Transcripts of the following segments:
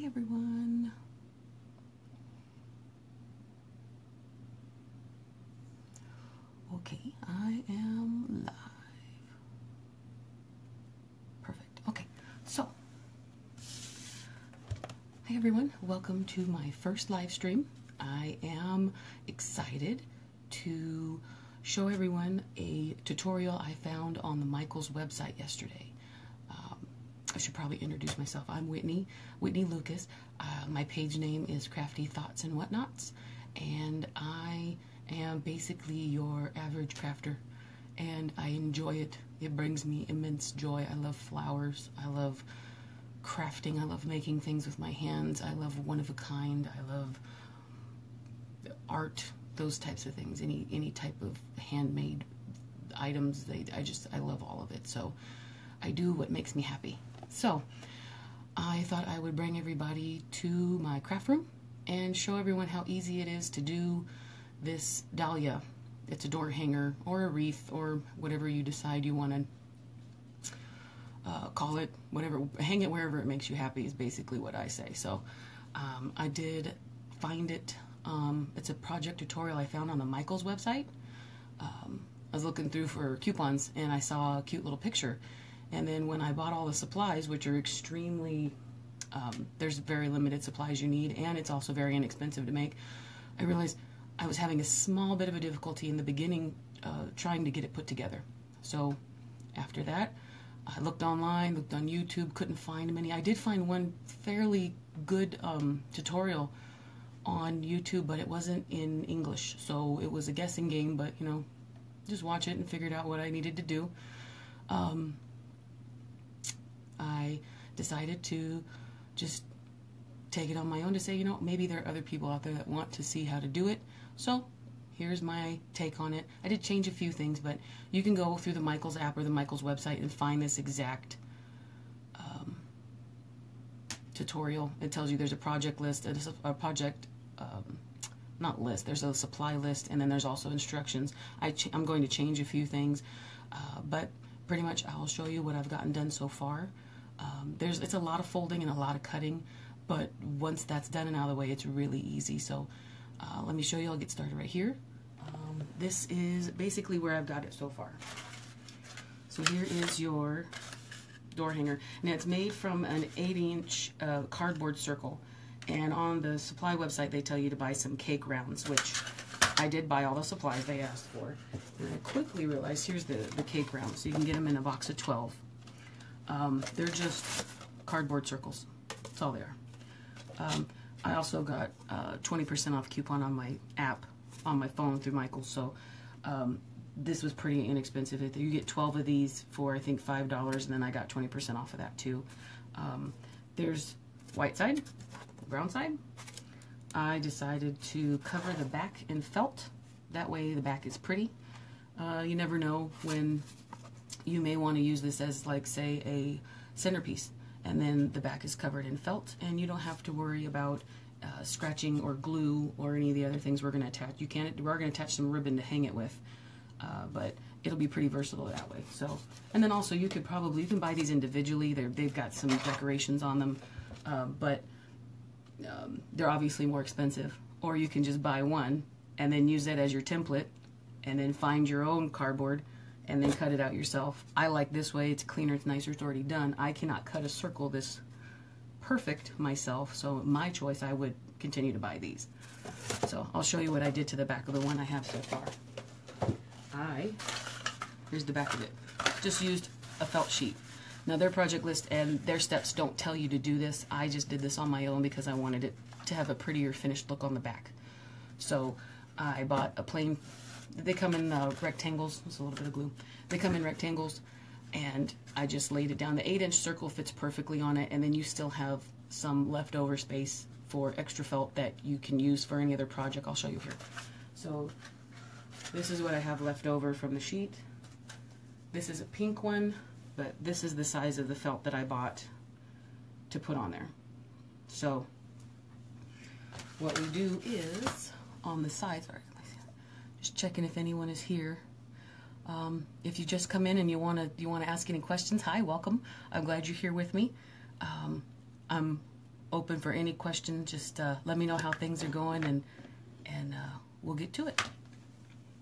everyone. Okay, I am live. Perfect. Okay, so hi everyone, welcome to my first live stream. I am excited to show everyone a tutorial I found on the Michaels website yesterday. I should probably introduce myself. I'm Whitney Lucas. My page name is Crafty Thoughts and Whatnots, and I am basically your average crafter, and I enjoy it. It brings me immense joy. I love flowers. I love crafting. I love making things with my hands. I love one of a kind. I love art, those types of things. Any type of handmade items. I love all of it. So I do what makes me happy. So I thought I would bring everybody to my craft room and show everyone how easy it is to do this Dahlia. It's a door hanger or a wreath or whatever you decide you want to call it. Whatever, hang it wherever it makes you happy is basically what I say. So I did find it. It's a project tutorial I found on the Michaels website. I was looking through for coupons and I saw a cute little picture. And then when I bought all the supplies, which are extremely, there's very limited supplies you need, and it's also very inexpensive to make, I realized I was having a small bit of a difficulty in the beginning trying to get it put together. So after that, I looked online, looked on YouTube, couldn't find many. I did find one fairly good tutorial on YouTube, but it wasn't in English. So it was a guessing game, but you know, just watch it and figured out what I needed to do. I decided to just take it on my own to say, you know, maybe there are other people out there that want to see how to do it. So here's my take on it. I did change a few things, but you can go through the Michaels app or the Michaels website and find this exact tutorial. It tells you there's a project list, a project, not list, there's a supply list, and then there's also instructions. I'm going to change a few things, but pretty much I'll show you what I've gotten done so far. It's a lot of folding and a lot of cutting, but once that's done and out of the way, it's really easy. So let me show you. I'll get started right here. This is basically where I've got it so far. So here is your door hanger. Now it's made from an 8-inch cardboard circle, and on the supply website they tell you to buy some cake rounds, which I did buy all the supplies they asked for. And I quickly realized here's the cake rounds. So you can get them in a box of 12. They're just cardboard circles. That's all they are. I also got 20% off coupon on my app on my phone through Michaels. So this was pretty inexpensive. You get 12 of these for I think $5, and then I got 20% off of that too. There's white side, brown side. I decided to cover the back in felt. That way the back is pretty. You never know when you may want to use this as, like, say, a centerpiece, and then the back is covered in felt, and you don't have to worry about scratching or glue or any of the other things we're going to attach. We're going to attach some ribbon to hang it with, but it'll be pretty versatile that way. So, and then also you can buy these individually. They've got some decorations on them, but they're obviously more expensive. Or you can just buy one and then use that as your template, and then find your own cardboard and then cut it out yourself. I like this way. It's cleaner, it's nicer, it's already done. I cannot cut a circle this perfect myself, so my choice, I would continue to buy these. So I'll show you what I did to the back of the one I have so far. Here's the back of it. Just used a felt sheet. Now their project list and their steps don't tell you to do this. I just did this on my own because I wanted it to have a prettier finished look on the back. So I bought a plain, they come in rectangles, there's a little bit of glue. They come in rectangles, and I just laid it down. The 8-inch circle fits perfectly on it, and then you still have some leftover space for extra felt that you can use for any other project. I'll show you here. So this is what I have left over from the sheet. This is a pink one, but this is the size of the felt that I bought to put on there. So what we do is, on the sides, just checking if anyone is here. If you just come in and you want to ask any questions, hi, welcome. I'm glad you're here with me. I'm open for any question. Just let me know how things are going, and we'll get to it.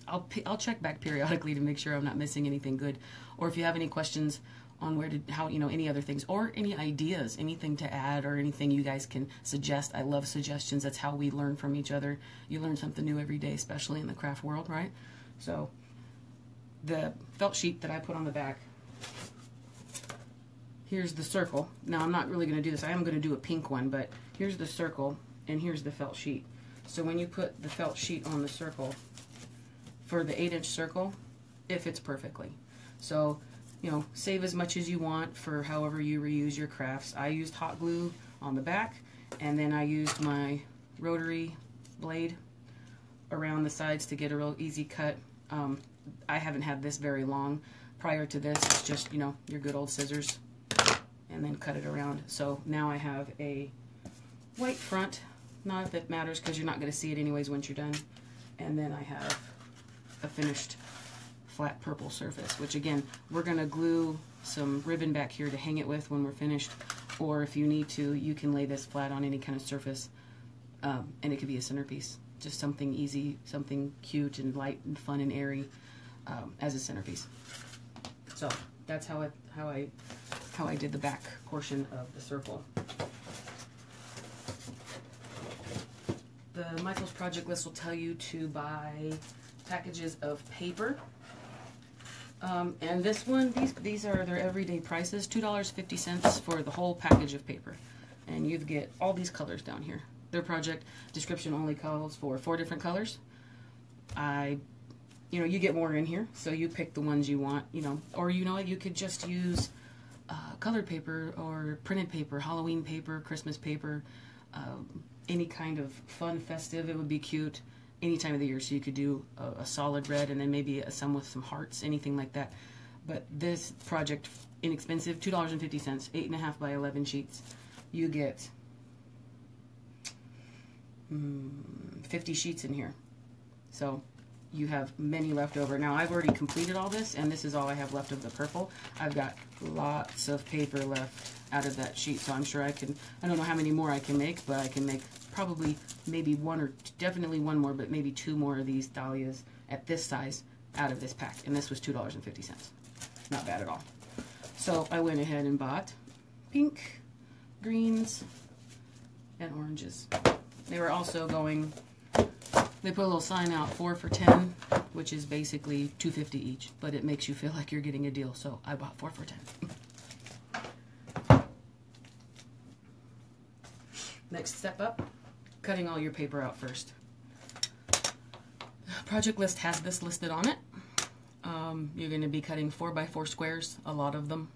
I'll check back periodically to make sure I'm not missing anything good, or if you have any questions on how any other things, or any ideas, anything to add, or anything you guys can suggest. I love suggestions. That's how we learn from each other. You learn something new every day, especially in the craft world, right? So the felt sheet that I put on the back, here's the circle. Now I'm not really going to do this. I am going to do a pink one, but here's the circle and here's the felt sheet. So when you put the felt sheet on the circle, for the 8-inch circle, it fits perfectly. So, save as much as you want for however you reuse your crafts. I used hot glue on the back, and then I used my rotary blade around the sides to get a real easy cut. I haven't had this very long. Prior to this, it's just, your good old scissors, and then cut it around. So now I have a white front. Not that it matters, because you're not going to see it anyways once you're done. And then I have a finished flat purple surface, which again, we're going to glue some ribbon back here to hang it with when we're finished, or if you need to, you can lay this flat on any kind of surface, and it could be a centerpiece. Just something easy, something cute and light and fun and airy as a centerpiece. So that's how I did the back portion of the circle. The Michael's project list will tell you to buy packages of paper, and this one, these are their everyday prices, $2.50 for the whole package of paper, and you get all these colors down here. Their project description only calls for 4 different colors. You get more in here, so you pick the ones you want, or you could just use colored paper or printed paper, Halloween paper, Christmas paper, any kind of fun, festive. It would be cute any time of the year, so you could do a solid red and then maybe some with some hearts, anything like that. But this project, inexpensive, $2.50, 8.5 by 11 sheets. You get 50 sheets in here, so you have many left over. Now I've already completed all this, and this is all I have left of the purple. I've got lots of paper left out of that sheet, so I'm sure I don't know how many more I can make, but I can make probably maybe definitely one more, but maybe 2 more of these dahlias at this size out of this pack, and this was $2.50. Not bad at all. So I went ahead and bought pink, greens, and oranges. They were also going, they put a little sign out, 4 for $10, which is basically $2.50 each, but it makes you feel like you're getting a deal, so I bought 4 for $10. Next step up, cutting all your paper out first. Project list has this listed on it. You're going to be cutting 4x4 squares, a lot of them.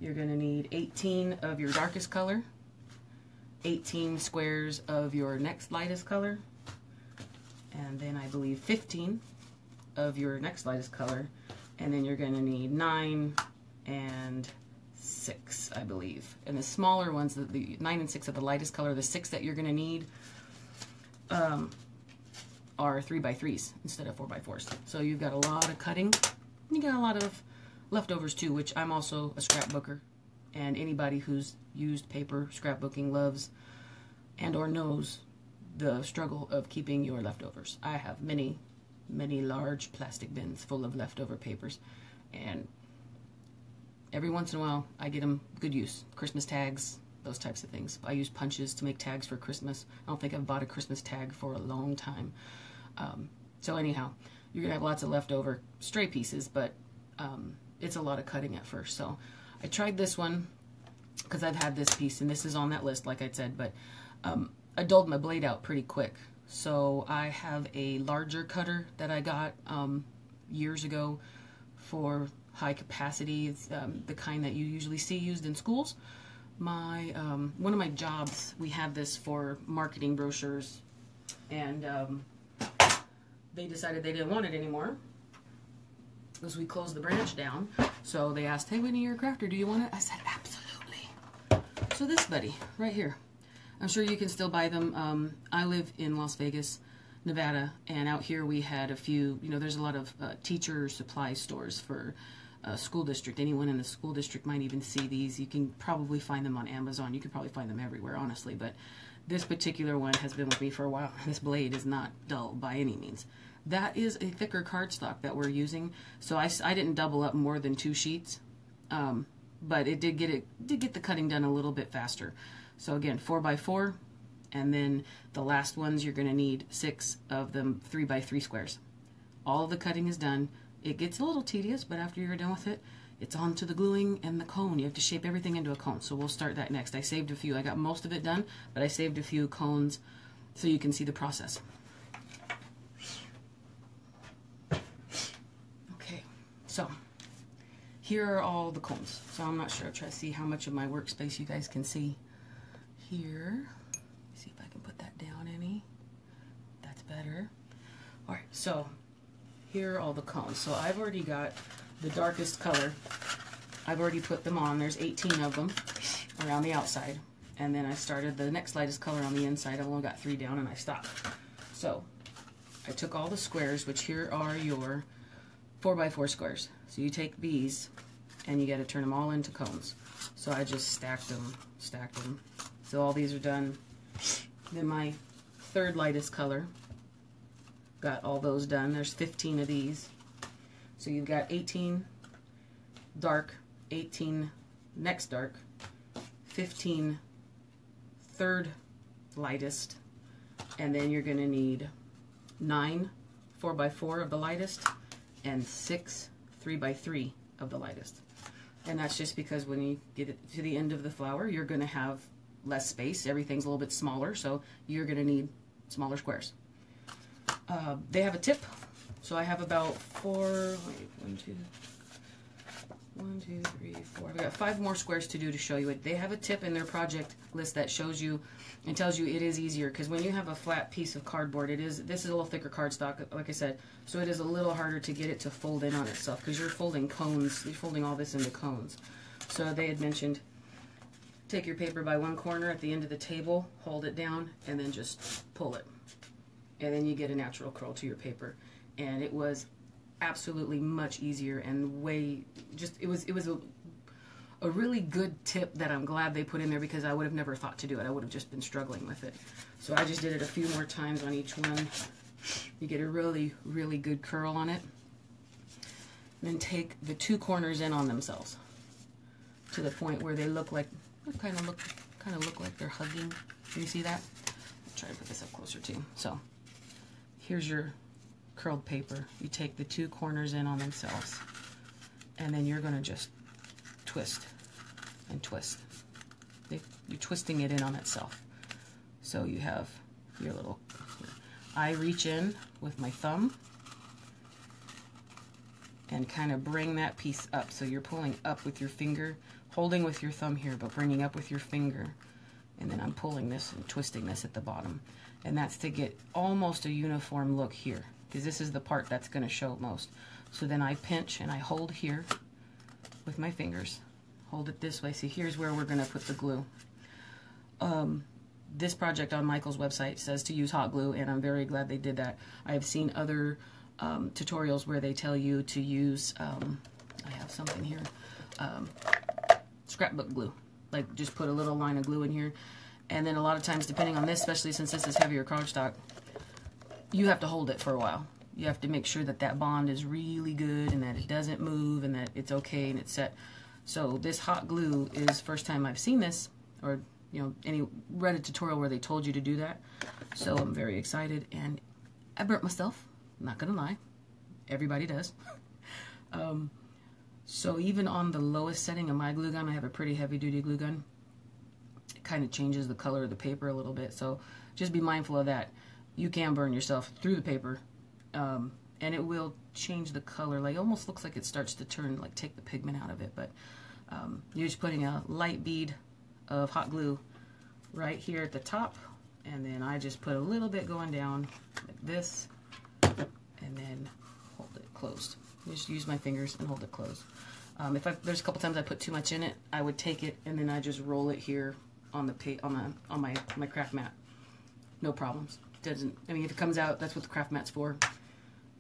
You're going to need 18 of your darkest color, 18 squares of your next lightest color, and then I believe 15 of your next lightest color, and then you're going to need 9 and 6, I believe. And the smaller ones, the 9 and 6 of the lightest color, the 6 that you're going to need are 3x3s instead of 4x4s. So you've got a lot of cutting. You got a lot of leftovers too, which I'm also a scrapbooker, and anybody who's used paper scrapbooking loves and or knows the struggle of keeping your leftovers. I have many large plastic bins full of leftover papers, and every once in a while I get them good use. Christmas tags, those types of things. I use punches to make tags for Christmas. I don't think I've bought a Christmas tag for a long time. So anyhow, you're gonna have lots of leftover stray pieces, but it's a lot of cutting at first. So I tried this one because I've had this piece, and this is on that list, like I said, but I dulled my blade out pretty quick. So I have a larger cutter that I got years ago for high capacity. It's the kind that you usually see used in schools. One of my jobs, we had this for marketing brochures, and they decided they didn't want it anymore because we closed the branch down. So they asked, "Hey, Whitney, you're a crafter, do you want it?" I said, "Absolutely." So this buddy right here, I'm sure you can still buy them. I live in Las Vegas, Nevada, and out here we had a few, there's a lot of teacher supply stores for school district. Anyone in the school district might even see these. You can probably find them on Amazon. You can probably find them everywhere, honestly. But this particular one has been with me for a while. This blade is not dull by any means. That is a thicker cardstock that we're using. So I didn't double up more than 2 sheets, but it did get the cutting done a little bit faster. So again, 4x4, and then the last ones you're going to need 6 of them 3x3 squares. All of the cutting is done. It gets a little tedious, but after you're done with it, it's on to the gluing and the cone. You have to shape everything into a cone, so we'll start that next. I saved a few. I got most of it done, but I saved a few cones so you can see the process. Okay, so here are all the cones. So I'm not sure. I'll try to see how much of my workspace you guys can see here. See if I can put that down any. That's better. All right, so here are all the cones. So I've already got the darkest color. I've already put them on. There's 18 of them around the outside. And then I started the next lightest color on the inside. I only got 3 down and I stopped. So I took all the squares, which here are your 4x4 squares. So you take these and you got to turn them all into cones. So I just stacked them. So all these are done. Then my third lightest color, got all those done. There's 15 of these. So you've got 18 dark, 18 next dark, 15 third lightest, and then you're going to need 9 4x4 of the lightest and 6 3x3 of the lightest. And that's just because when you get it to the end of the flower, you're going to have less space. Everything's a little bit smaller, so you're going to need smaller squares. They have a tip, so I have about 4, 1, 2, 3, 4. I've got 5 more squares to do to show you it. They have a tip in their project list that shows you and tells you it is easier, because when you have a flat piece of cardboard, this is a little thicker cardstock, like I said, so it is a little harder to get it to fold in on itself, because you're folding cones, you're folding all this into cones. So they had mentioned, take your paper by one corner at the end of the table, hold it down, and then just pull it. And then you get a natural curl to your paper. And it was absolutely much easier and it was a really good tip that I'm glad they put in there, because I would have never thought to do it. I would have just been struggling with it. So I just did it a few more times on each one. You get a really, really good curl on it. And then take the 2 corners in on themselves to the point where they look like, kind of look like they're hugging. Can you see that? I'll try to put this up closer too. So here's your curled paper. You take the 2 corners in on themselves, and then you're going to just twist and twist. You're twisting it in on itself. So you have your little, I reach in with my thumb and kind of bring that piece up. So you're pulling up with your finger, holding with your thumb here, but bringing up with your finger. And then I'm pulling this and twisting this at the bottom. And that's to get almost a uniform look here, because this is the part that's going to show most. So then I pinch and I hold here with my fingers. Hold it this way. See, here's where we're going to put the glue. This project on Michael's website says to use hot glue, and I'm very glad they did that. I have seen other tutorials where they tell you to use, I have something here, scrapbook glue. Like, just put a little line of glue in here. And then a lot of times, depending on this, especially since this is heavier cardstock, you have to hold it for a while. You have to make sure that that bond is really good and that it doesn't move and that it's okay and it's set. So this hot glue is first time I've seen this, or read a tutorial where they told you to do that. So I'm very excited, and I burnt myself, not gonna lie. Everybody does. So even on the lowest setting of my glue gun, I have a pretty heavy duty glue gun. It kind of changes the color of the paper a little bit, so just be mindful of that. You can burn yourself through the paper, and it will change the color. Like, almost looks like it starts to turn, like take the pigment out of it. But you're just putting a light bead of hot glue right here at the top, and then I just put a little bit going down like this, and then hold it closed. Just use my fingers and hold it closed. There's a couple times I put too much in it, I would take it and then I just roll it here on my craft mat. No problems. If it comes out, that's what the craft mat's for.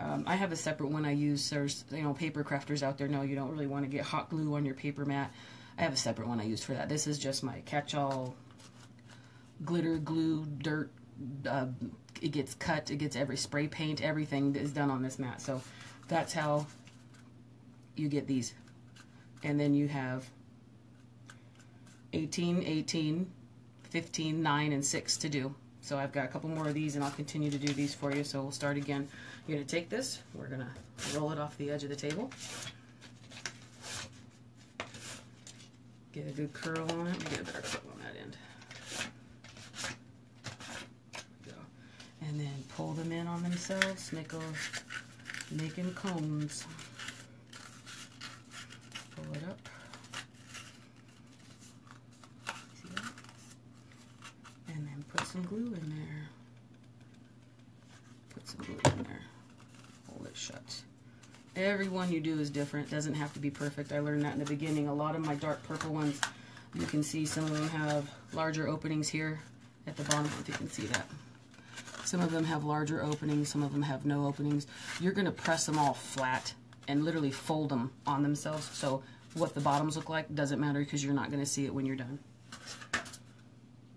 I have a separate one I use. There's, paper crafters out there know you don't really want to get hot glue on your paper mat. I have a separate one I use for that. This is just my catch-all glitter, glue, dirt. It gets cut, it gets every spray paint, everything is done on this mat. So that's how you get these. And then you have 18, 18, 15, 9, and 6 to do. So I've got a couple more of these, and I'll continue to do these for you. So we'll start again. You're going to take this. We're going to roll it off the edge of the table. Get a good curl on it. Get a better curl on that end. Go. And then pull them in on themselves. Making cones. Pull it up. See that? And then put some glue in there. Put some glue in there. Hold it shut. Every one you do is different. Doesn't have to be perfect. I learned that in the beginning. A lot of my dark purple ones, you can see some of them have larger openings here at the bottom, if you can see that. Some of them have larger openings. Some of them have no openings. You're going to press them all flat and literally fold them on themselves. So what the bottoms look like doesn't matter because you're not going to see it when you're done.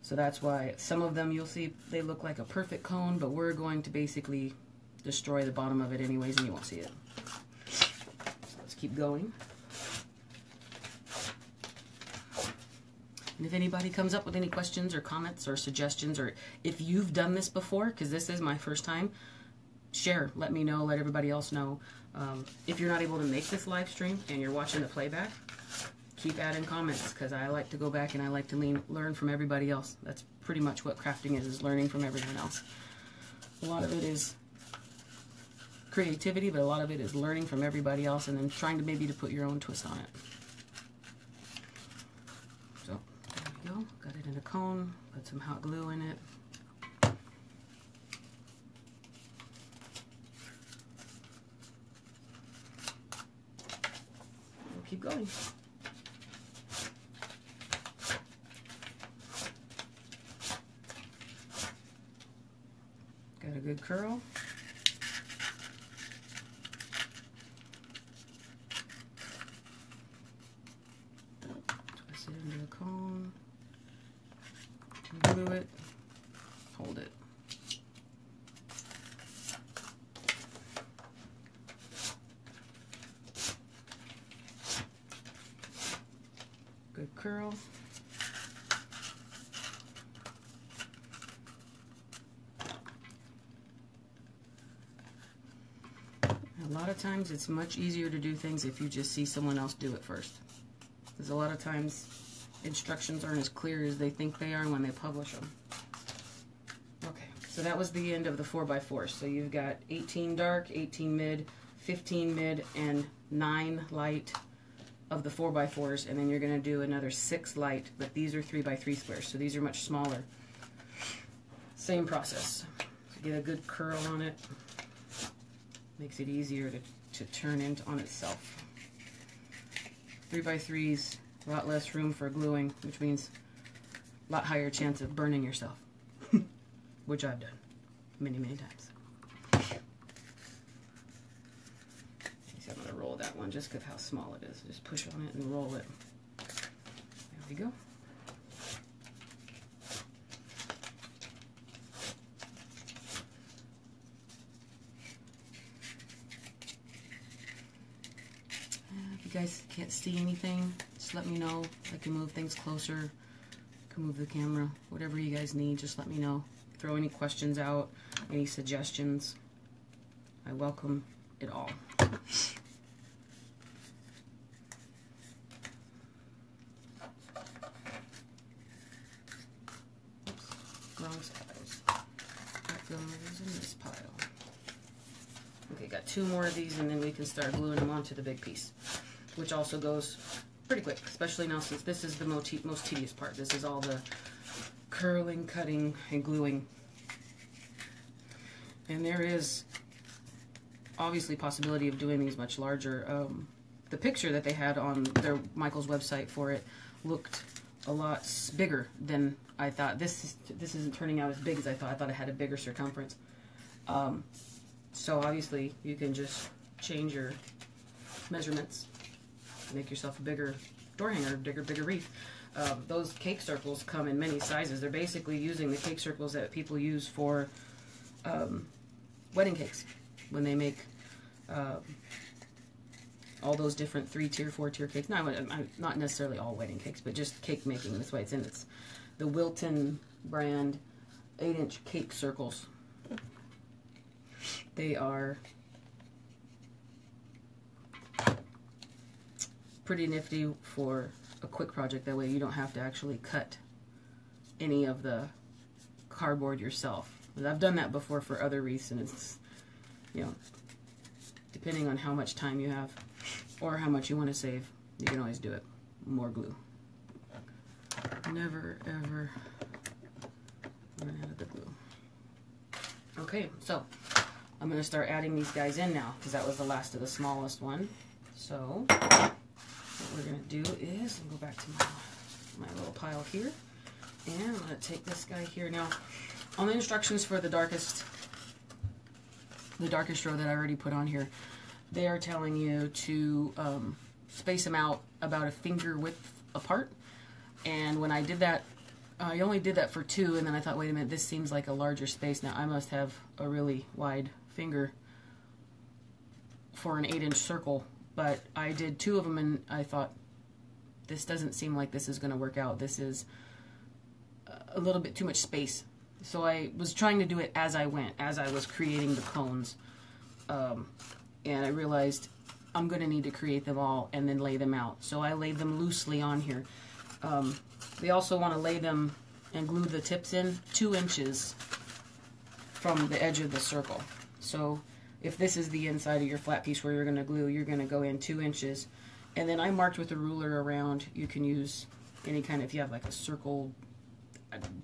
So that's why some of them you'll see they look like a perfect cone, but we're going to basically destroy the bottom of it anyways and you won't see it. So let's keep going. And if anybody comes up with any questions or comments or suggestions, or if you've done this before, because this is my first time, share, let me know, let everybody else know. If you're not able to make this live stream and you're watching the playback, keep adding comments, because I like to go back and I like to learn from everybody else. That's pretty much what crafting is learning from everyone else. A lot of it is creativity, but a lot of it is learning from everybody else and then trying to maybe to put your own twist on it. So, there we go. Got it in a cone. Put some hot glue in it. We'll keep going. Got a good curl. Twist it into a cone. Glue it. Hold it. Good curl. A lot of times it's much easier to do things if you just see someone else do it first. Because a lot of times instructions aren't as clear as they think they are when they publish them. Okay, so that was the end of the 4x4. So you've got 18 dark, 18 mid, 15 mid, and 9 light of the 4x4s. And then you're going to do another 6 light, but these are 3x3 squares, so these are much smaller. Same process. So get a good curl on it. Makes it easier to turn into on itself. 3x3s, a lot less room for gluing, which means a lot higher chance of burning yourself, which I've done many, many times. So I'm going to roll that one just because of how small it is. Just push on it and roll it. There we go. If you guys can't see anything, just let me know. I can move things closer, I can move the camera, whatever you guys need, just let me know. Throw any questions out, any suggestions. I welcome it all. Oops, wrong size. That goes in this pile. Okay, got 2 more of these and then we can start gluing them onto the big piece, which also goes pretty quick, especially now since this is the most tedious part. This is all the curling, cutting, and gluing. And there is obviously possibility of doing these much larger. The picture that they had on their Michael's website for it looked a lot bigger than I thought. This isn't turning out as big as I thought. I thought it had a bigger circumference. So obviously you can just change your measurements, make yourself a bigger door hanger, bigger wreath. Those cake circles come in many sizes. They're basically using the cake circles that people use for wedding cakes when they make all those different 3-tier, 4-tier cakes. Not necessarily all wedding cakes, but just cake making. That's why it's in. It's the Wilton brand 8-inch cake circles. They are pretty nifty for a quick project. That way you don't have to actually cut any of the cardboard yourself. I've done that before for other wreaths, and it's, you know, depending on how much time you have or how much you want to save, you can always do it. More glue. Never ever run out of the glue. Okay, so I'm going to start adding these guys in now, because that was the last of the smallest one. So what we're going to do is go back to my little pile here, and I'm going to take this guy here. Now, on the instructions for the darkest row that I already put on here, they are telling you to space them out about a finger width apart. And when I did that, I only did that for 2, and then I thought, wait a minute, this seems like a larger space. Now I must have a really wide finger for an 8-inch circle, but I did 2 of them, and I thought, this doesn't seem like this is going to work out. This is a little bit too much space. So I was trying to do it as I went, as I was creating the cones. And I realized I'm going to need to create them all and then lay them out. So I laid them loosely on here. We also want to lay them and glue the tips in 2 inches from the edge of the circle. So if this is the inside of your flat piece where you're going to glue, you're going to go in 2 inches. And then I marked with a ruler around. You can use any kind, if you have like a circle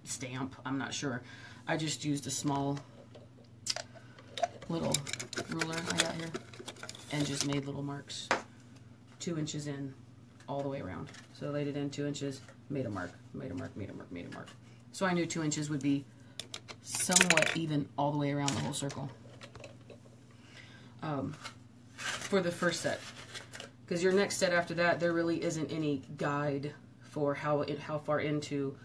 stamp, I'm not sure. I just used a small little ruler I got here and just made little marks 2 inches in all the way around. So I laid it in 2 inches, made a mark, made a mark, made a mark, made a mark. So I knew 2 inches would be somewhat even all the way around the whole circle. For the first set, because your next set after that, there really isn't any guide for how far into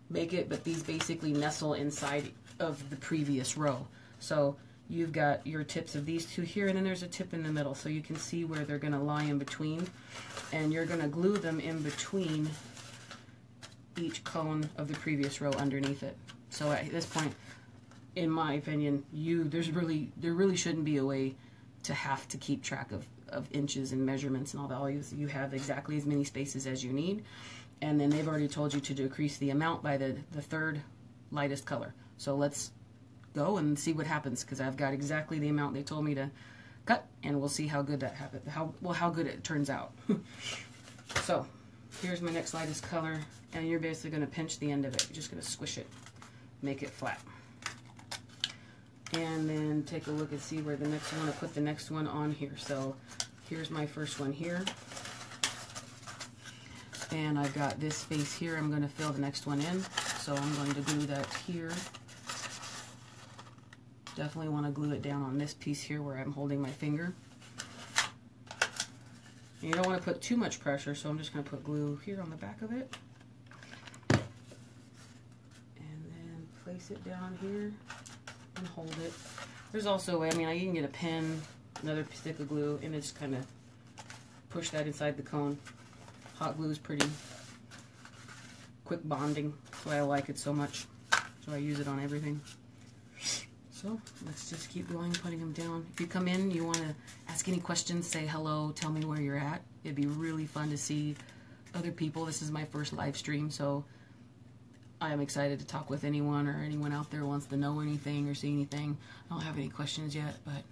make it, but these basically nestle inside of the previous row. So you've got your tips of these 2 here, and then there's a tip in the middle, so you can see where they're going to lie in between, and you're going to glue them in between each cone of the previous row underneath it. So at this point, in my opinion, there really shouldn't be a way to have to keep track of inches and measurements and all that. All you have exactly as many spaces as you need, and then they've already told you to decrease the amount by the 3rd lightest color. So let's go and see what happens, because I've got exactly the amount they told me to cut, and we'll see how good that happens, how good it turns out. So here's my next lightest color, and you're basically going to pinch the end of it. You're just going to squish it, make it flat, and then take a look and see where the next one. I put the next one on here. So here's my first one here, and I've got this space here. I'm going to fill the next one in, so I'm going to glue that here. Definitely want to glue it down on this piece here where I'm holding my finger. And you don't want to put too much pressure, so I'm just going to put glue here on the back of it. And then place it down here and hold it. There's also a way, you can get a pen, another stick of glue, and just kind of push that inside the cone. Hot glue is pretty quick bonding. That's why I like it so much. So I use it on everything. So let's just keep going, putting them down. If you come in, you want to ask any questions, say hello, tell me where you're at. It'd be really fun to see other people. This is my first live stream, so I am excited to talk with anyone or anyone out there who wants to know anything or see anything. I don't have any questions yet, but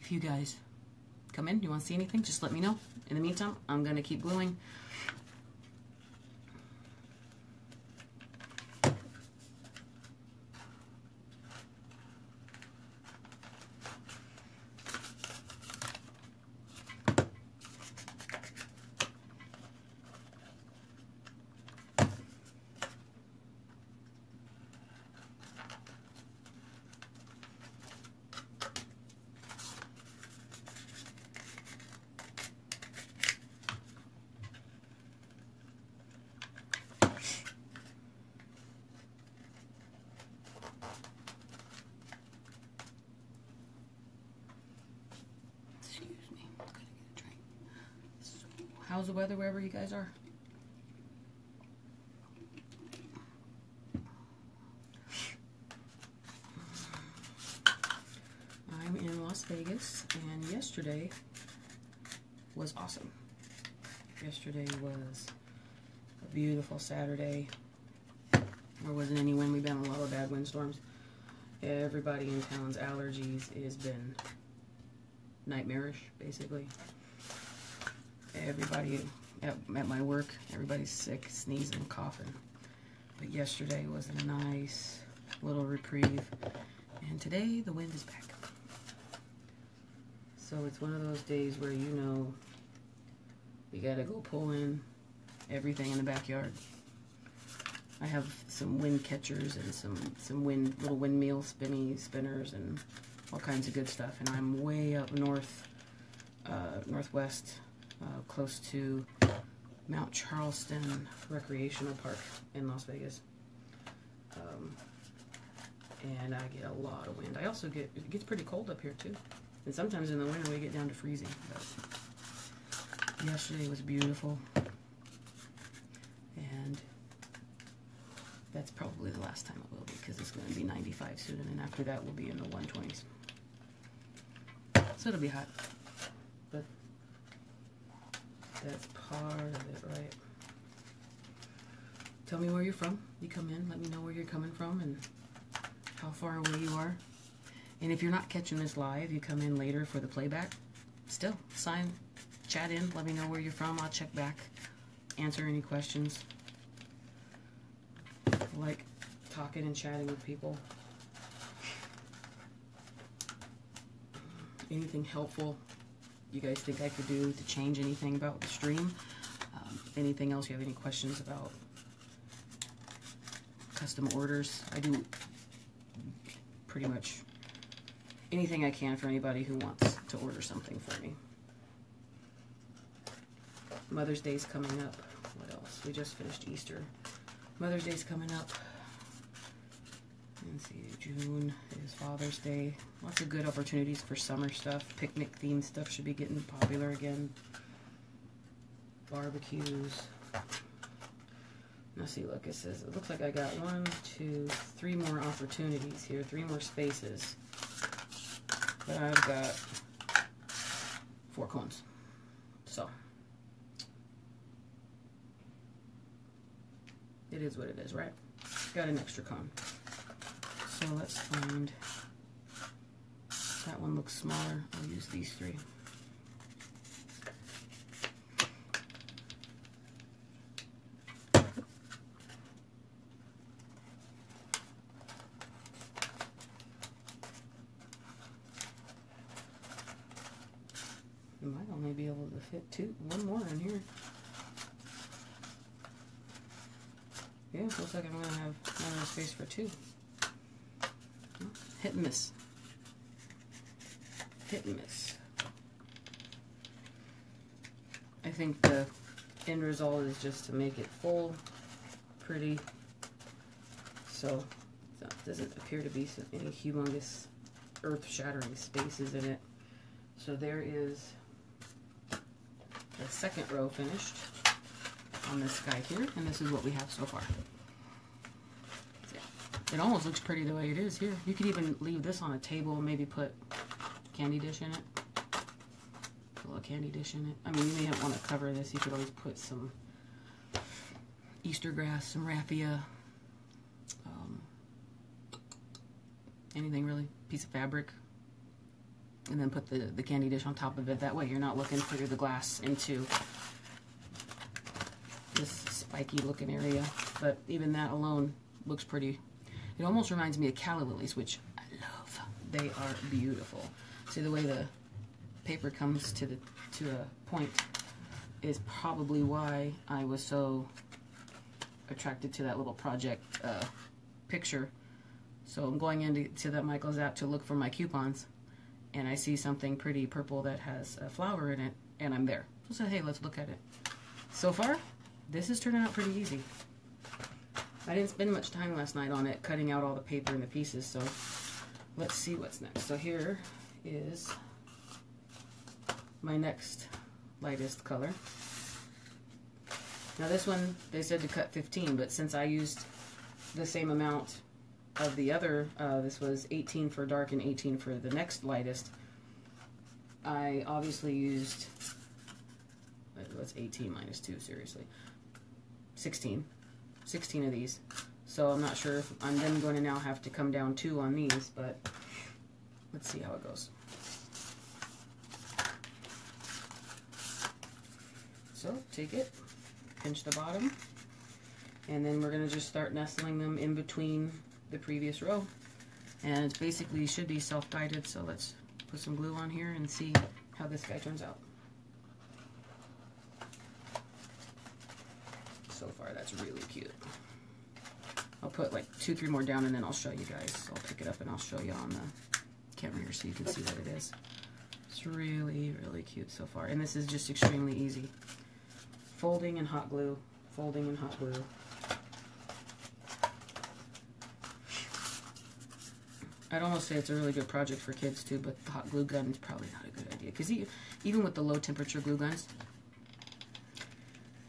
if you guys come in, you want to see anything, just let me know. In the meantime, I'm going to keep gluing. How's the weather wherever you guys are? I'm in Las Vegas, and yesterday was awesome. Yesterday was a beautiful Saturday. There wasn't any wind. We've been on a lot of bad windstorms. Everybody in town's allergies has been nightmarish, basically. Everybody at my work, everybody's sick, sneezing, coughing. But yesterday was a nice little reprieve. And today the wind is back. So it's one of those days where you know you gotta go pull in everything in the backyard. I have some wind catchers and some little windmill spinners and all kinds of good stuff. And I'm way up north, northwest, close to Mount Charleston Recreational Park in Las Vegas. And I get a lot of wind. I also it gets pretty cold up here too. And sometimes in the winter we get down to freezing. But yesterday was beautiful. And that's probably the last time it will be, because it's going to be 95 soon, and after that we'll be in the 120s. So it'll be hot. But that's part of it, right? Tell me where you're from. You come in, let me know where you're coming from and how far away you are. And if you're not catching this live, you come in later for the playback, still, chat in, let me know where you're from. I'll check back, answer any questions. I like talking and chatting with people. Anything helpful you guys think I could do to change anything about the stream? Anything else you have any questions about? Custom orders. I do pretty much anything I can for anybody who wants to order something for me. Mother's Day's coming up. What else? We just finished Easter. Mother's Day's coming up. Let's see, June is Father's Day. Lots of good opportunities for summer stuff. Picnic themed stuff should be getting popular again. Barbecues. Let's see, look, it says, it looks like I got 1, 2, 3 more opportunities here, 3 more spaces. But I've got 4 cones. So it is what it is, right? Got an extra cone. So let's find, that one looks smaller. I'll use these 3. You might only be able to fit 1 more in here. Yeah, looks like I'm going to have another space for 2. Hit and miss. Hit and miss. I think the end result is just to make it full, pretty, so it doesn't appear to be any humongous earth-shattering spaces in it. So there is the second row finished on this guy here, and this is what we have so far. It almost looks pretty the way it is here. You could even leave this on a table and maybe put a candy dish in it. Put a little candy dish in it. I mean, you may not want to cover this. You could always put some Easter grass, some raffia, anything really, piece of fabric. And then put the candy dish on top of it. That way you're not looking through the glass into this spiky looking area. But even that alone looks pretty. It almost reminds me of calla lilies, which I love. They are beautiful. See, the way the paper comes to a point is probably why I was so attracted to that little project picture. So I'm going into that Michael's app to look for my coupons, and I see something pretty purple that has a flower in it, and I'm there. So I say, hey, let's look at it. So far, this is turning out pretty easy. I didn't spend much time last night on it, cutting out all the paper and the pieces, so let's see what's next. So here is my next lightest color. Now this one, they said to cut 15, but since I used the same amount of the other, this was 18 for dark and 18 for the next lightest, I obviously used, what's 18 minus 2, seriously? 16 of these. So I'm not sure if I'm then going to now have to come down 2 on these, but let's see how it goes. So take it, pinch the bottom, and then we're going to just start nestling them in between the previous row. And it's basically should be self-guided, so let's put some glue on here and see how this guy turns out. So far that's really cute. I'll put like 2-3 more down and then I'll show you guys. I'll pick it up and I'll show you on the camera here so you can see what it is. It's really, really cute so far. And this is just extremely easy. Folding and hot glue, folding and hot glue. I'd almost say it's a really good project for kids too, but the hot glue gun is probably not a good idea. Because even with the low temperature glue guns,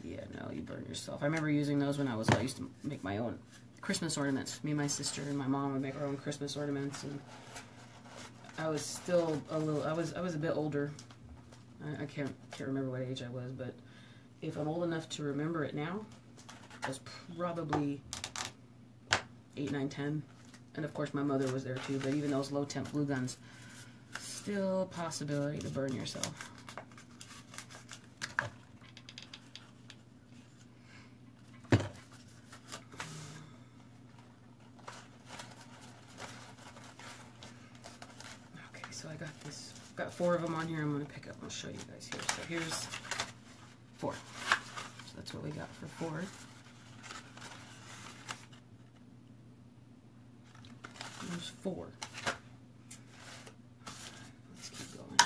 yeah, no, you burn yourself. I remember using those when I used to make my own Christmas ornaments. Me, my sister, and my mom would make our own Christmas ornaments, and I was still a little, I was a bit older. I can't remember what age I was, but if I'm old enough to remember it now, I was probably 8, 9, 10. And of course my mother was there too, but even those low temp glue guns, still a possibility to burn yourself. Okay, so I got this, got 4 of them on here. I'm going to pick up, I'll show you guys here. So here's 4. So that's what we got for 4. There's 4. Let's keep going.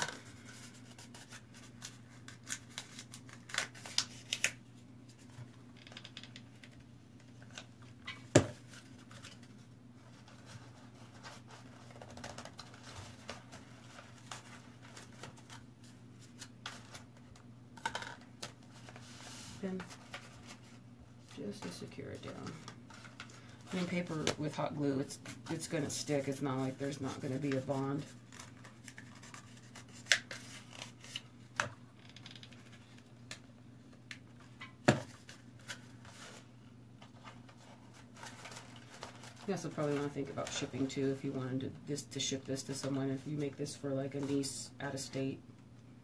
Then just to secure it down. I mean, paper with hot glue, it's going to stick. It's not like there's not going to be a bond. You also probably want to think about shipping too. If you wanted to ship this to someone, if you make this for like a niece out of state,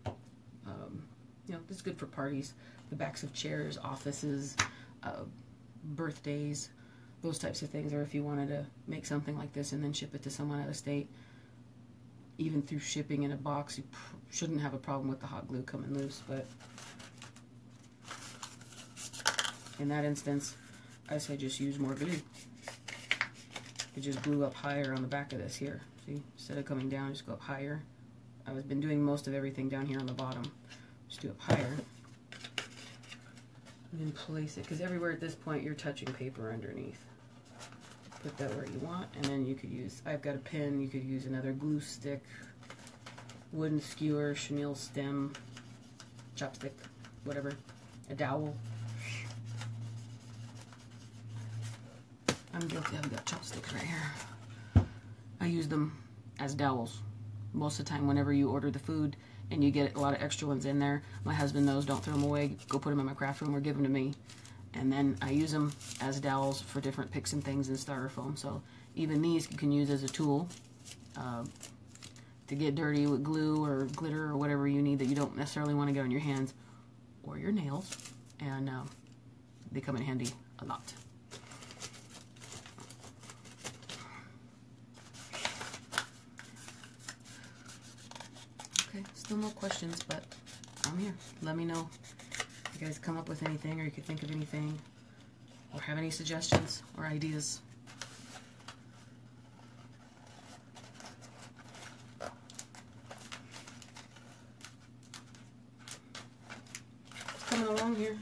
you know, this is good for parties, the backs of chairs, offices, birthdays, those types of things. Or if you wanted to make something like this and then ship it to someone out of state, even through shipping in a box, you shouldn't have a problem with the hot glue coming loose. But in that instance, I say just use more glue. You just glue up higher on the back of this here. See, instead of coming down, just go up higher. I've been doing most of everything down here on the bottom. Just do up higher. And then place it, because everywhere at this point you're touching paper underneath. Put that where you want, and then you could use, I've got a pin, you could use another glue stick, wooden skewer, chenille stem, chopstick, whatever, a dowel. I'm guilty, I've got chopsticks right here. I use them as dowels. Most of the time whenever you order the food and you get a lot of extra ones in there, my husband knows, don't throw them away, go put them in my craft room or give them to me. And then I use them as dowels for different picks and things in styrofoam. So even these you can use as a tool to get dirty with glue or glitter or whatever you need that you don't necessarily want to get on your hands or your nails. And they come in handy a lot. Okay, still no questions, but I'm here. Let me know if you guys come up with anything or you could think of anything or have any suggestions or ideas. It's coming along here.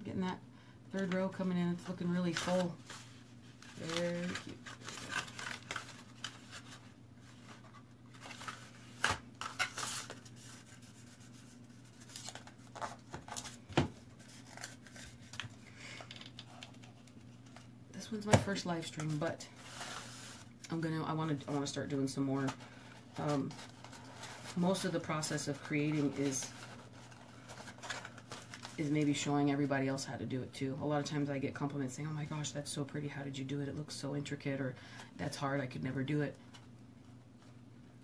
Getting that third row coming in. It's looking really full. Very cute. this one's my first live stream, but I want to start doing some more. Most of the process of creating is maybe showing everybody else how to do it too. A lot of times I get compliments saying, "Oh my gosh, that's so pretty. How did you do it? It looks so intricate," or "That's hard. I could never do it."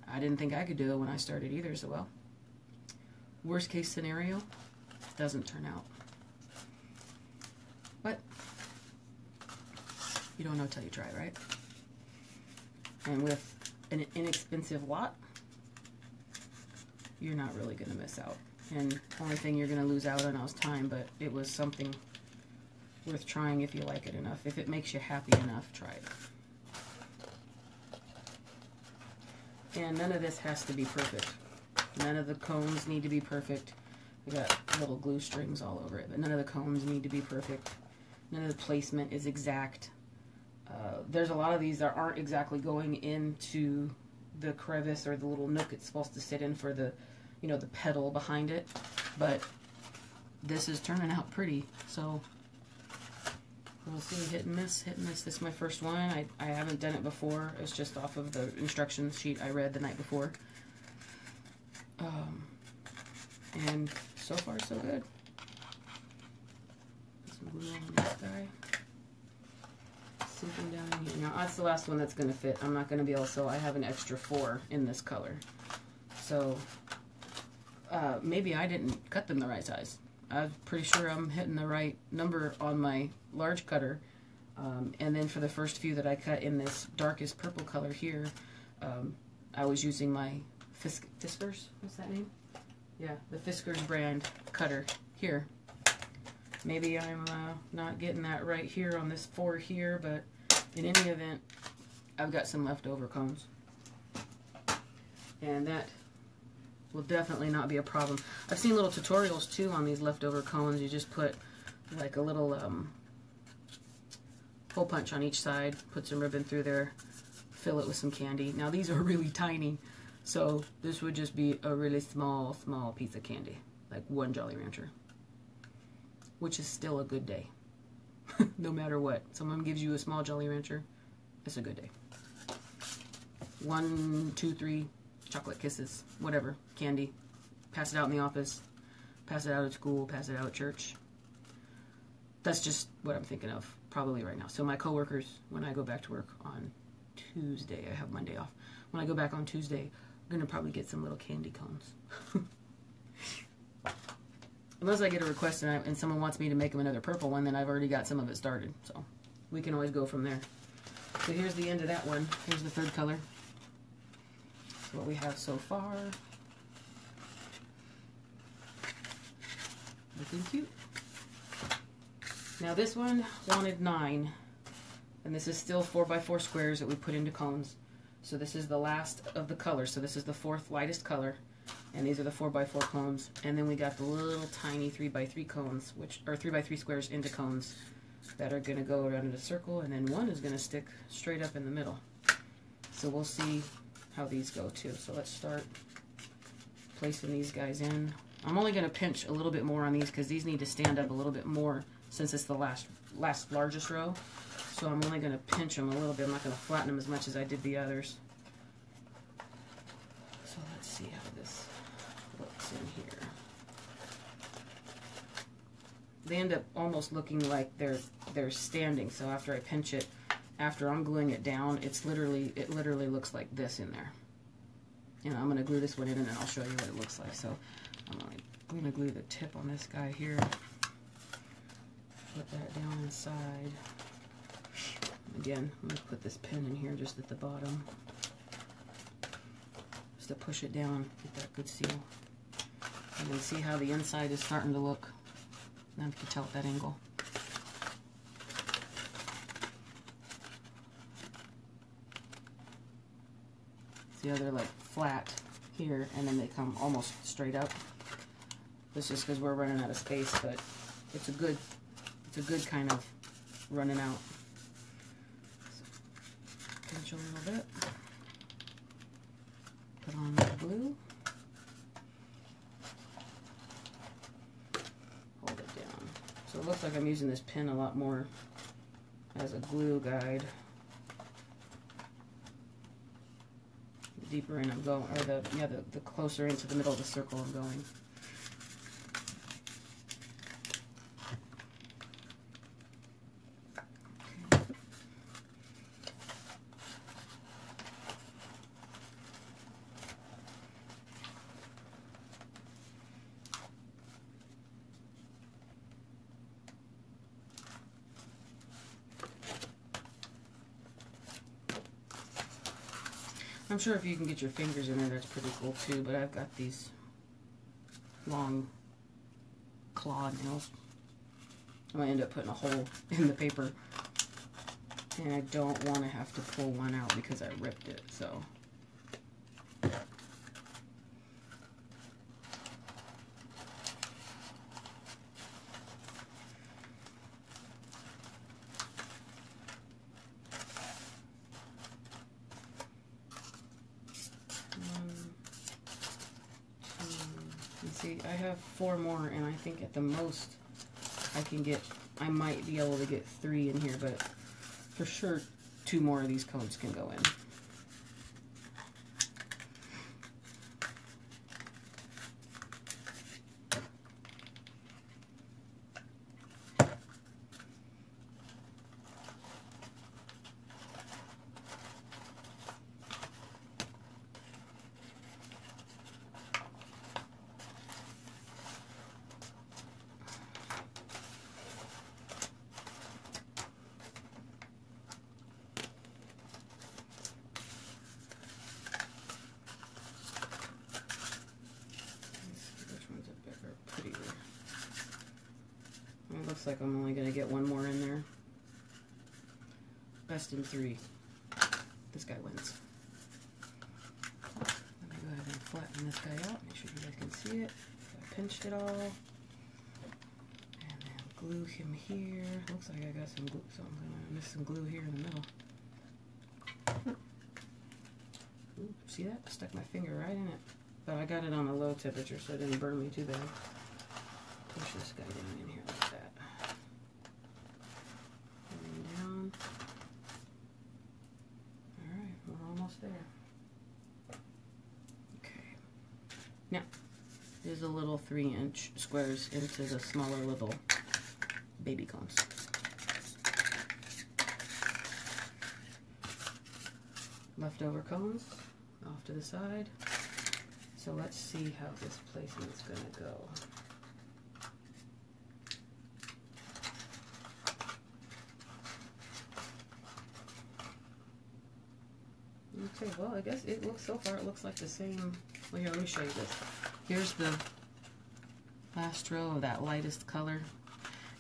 I didn't think I could do it when I started either, so well. Worst case scenario, doesn't turn out. But you don't know till you try, right? And with an inexpensive lot, you're not really going to miss out. And the only thing you're going to lose out on is time, but it was something worth trying if you like it enough. If it makes you happy enough, try it. And none of this has to be perfect. None of the cones need to be perfect. We got little glue strings all over it, but none of the cones need to be perfect. None of the placement is exact. There's a lot of these that aren't exactly going into the crevice or the little nook it's supposed to sit in for the, you know, the petal behind it. But this is turning out pretty, so we'll see. Hit and miss, hit and miss. This is my first one. I haven't done it before. It's just off of the instructions sheet I read the night before. And so far so good. Put some glue on this guy. Something down in here. Now that's the last one that's going to fit. I'm not going to be able to, so I have an extra 4 in this color. So maybe I didn't cut them the right size. I'm pretty sure I'm hitting the right number on my large cutter. And then for the first few that I cut in this darkest purple color here, I was using my Fiskars, what's that name? Yeah, the Fiskars brand cutter here. Maybe I'm not getting that right here on this 4 here, but in any event, I've got some leftover cones. And that will definitely not be a problem. I've seen little tutorials too on these leftover cones. You just put like a little hole punch on each side, put some ribbon through there, fill it with some candy. Now these are really tiny, so this would just be a really small piece of candy, like 1 Jolly Rancher, which is still a good day. No matter what. Someone gives you a small Jolly Rancher, it's a good day. 1, 2, 3 chocolate kisses, whatever, candy. Pass it out in the office, pass it out at school, pass it out at church. That's just what I'm thinking of probably right now. So my coworkers, when I go back to work on Tuesday, I have Monday off. When I go back on Tuesday, I'm going to probably get some little candy cones. Unless I get a request and someone wants me to make them another purple one, then I've already got some of it started. So we can always go from there. So here's the end of that one. Here's the third color. That's what we have so far. Looking cute. Now this one wanted 9. And this is still 4x4 squares that we put into cones. So this is the last of the colors. So this is the 4th lightest color. And these are the 4x4 cones. And then we got the little tiny 3x3 cones, which are 3x3 squares into cones that are going to go around in a circle. And then one is going to stick straight up in the middle. So we'll see how these go too. So let's start placing these guys in. I'm only going to pinch a little bit more on these because these need to stand up a little bit more since it's the last largest row. So I'm only going to pinch them a little bit. I'm not going to flatten them as much as I did the others. So let's see how this looks in here. They end up almost looking like they're standing. So after I pinch it, after I'm gluing it down, it literally looks like this in there. And I'm going to glue this one in and then I'll show you what it looks like. So I'm going to glue the tip on this guy here. Put that down inside. Again, I'm going to put this pin in here just at the bottom. Just to push it down, get that good seal. And then see how the inside is starting to look. Now you can tell at that angle. See how they're like flat here and then they come almost straight up. This is because we're running out of space, but it's a good kind of running out. So, pinch a little bit. Put on the glue. Hold it down. So it looks like I'm using this pin a lot more has a glue guide. The deeper in I'm going, or the closer into the middle of the circle I'm going. I'm sure if you can get your fingers in there, that's pretty cool too, but I've got these long claw nails. I'm going to end up putting a hole in the paper, and I don't want to have to pull one out because I ripped it, so. See, I have 4 more, and I think at the most I might be able to get 3 in here, but for sure 2 more of these cones can go in. It looks like I'm only going to get 1 more in there. Best in 3. This guy wins. Let me go ahead and flatten this guy out. Make sure you guys can see it. I pinched it all. And then glue him here. Looks like I got some glue, so I'm going to miss some glue here in the middle. Ooh, see that? I stuck my finger right in it. But I got it on a low temperature, so it didn't burn me too bad. Push this guy down in here like that. And down. Alright, we're almost there. Okay. Now, here's the little 3-inch squares into the smaller little baby cones. Leftover cones off to the side. So let's see how this placement's going to go. Okay, well, I guess it looks, so far it looks like the same. Well, here, let me show you this. Here's the last row of that lightest color.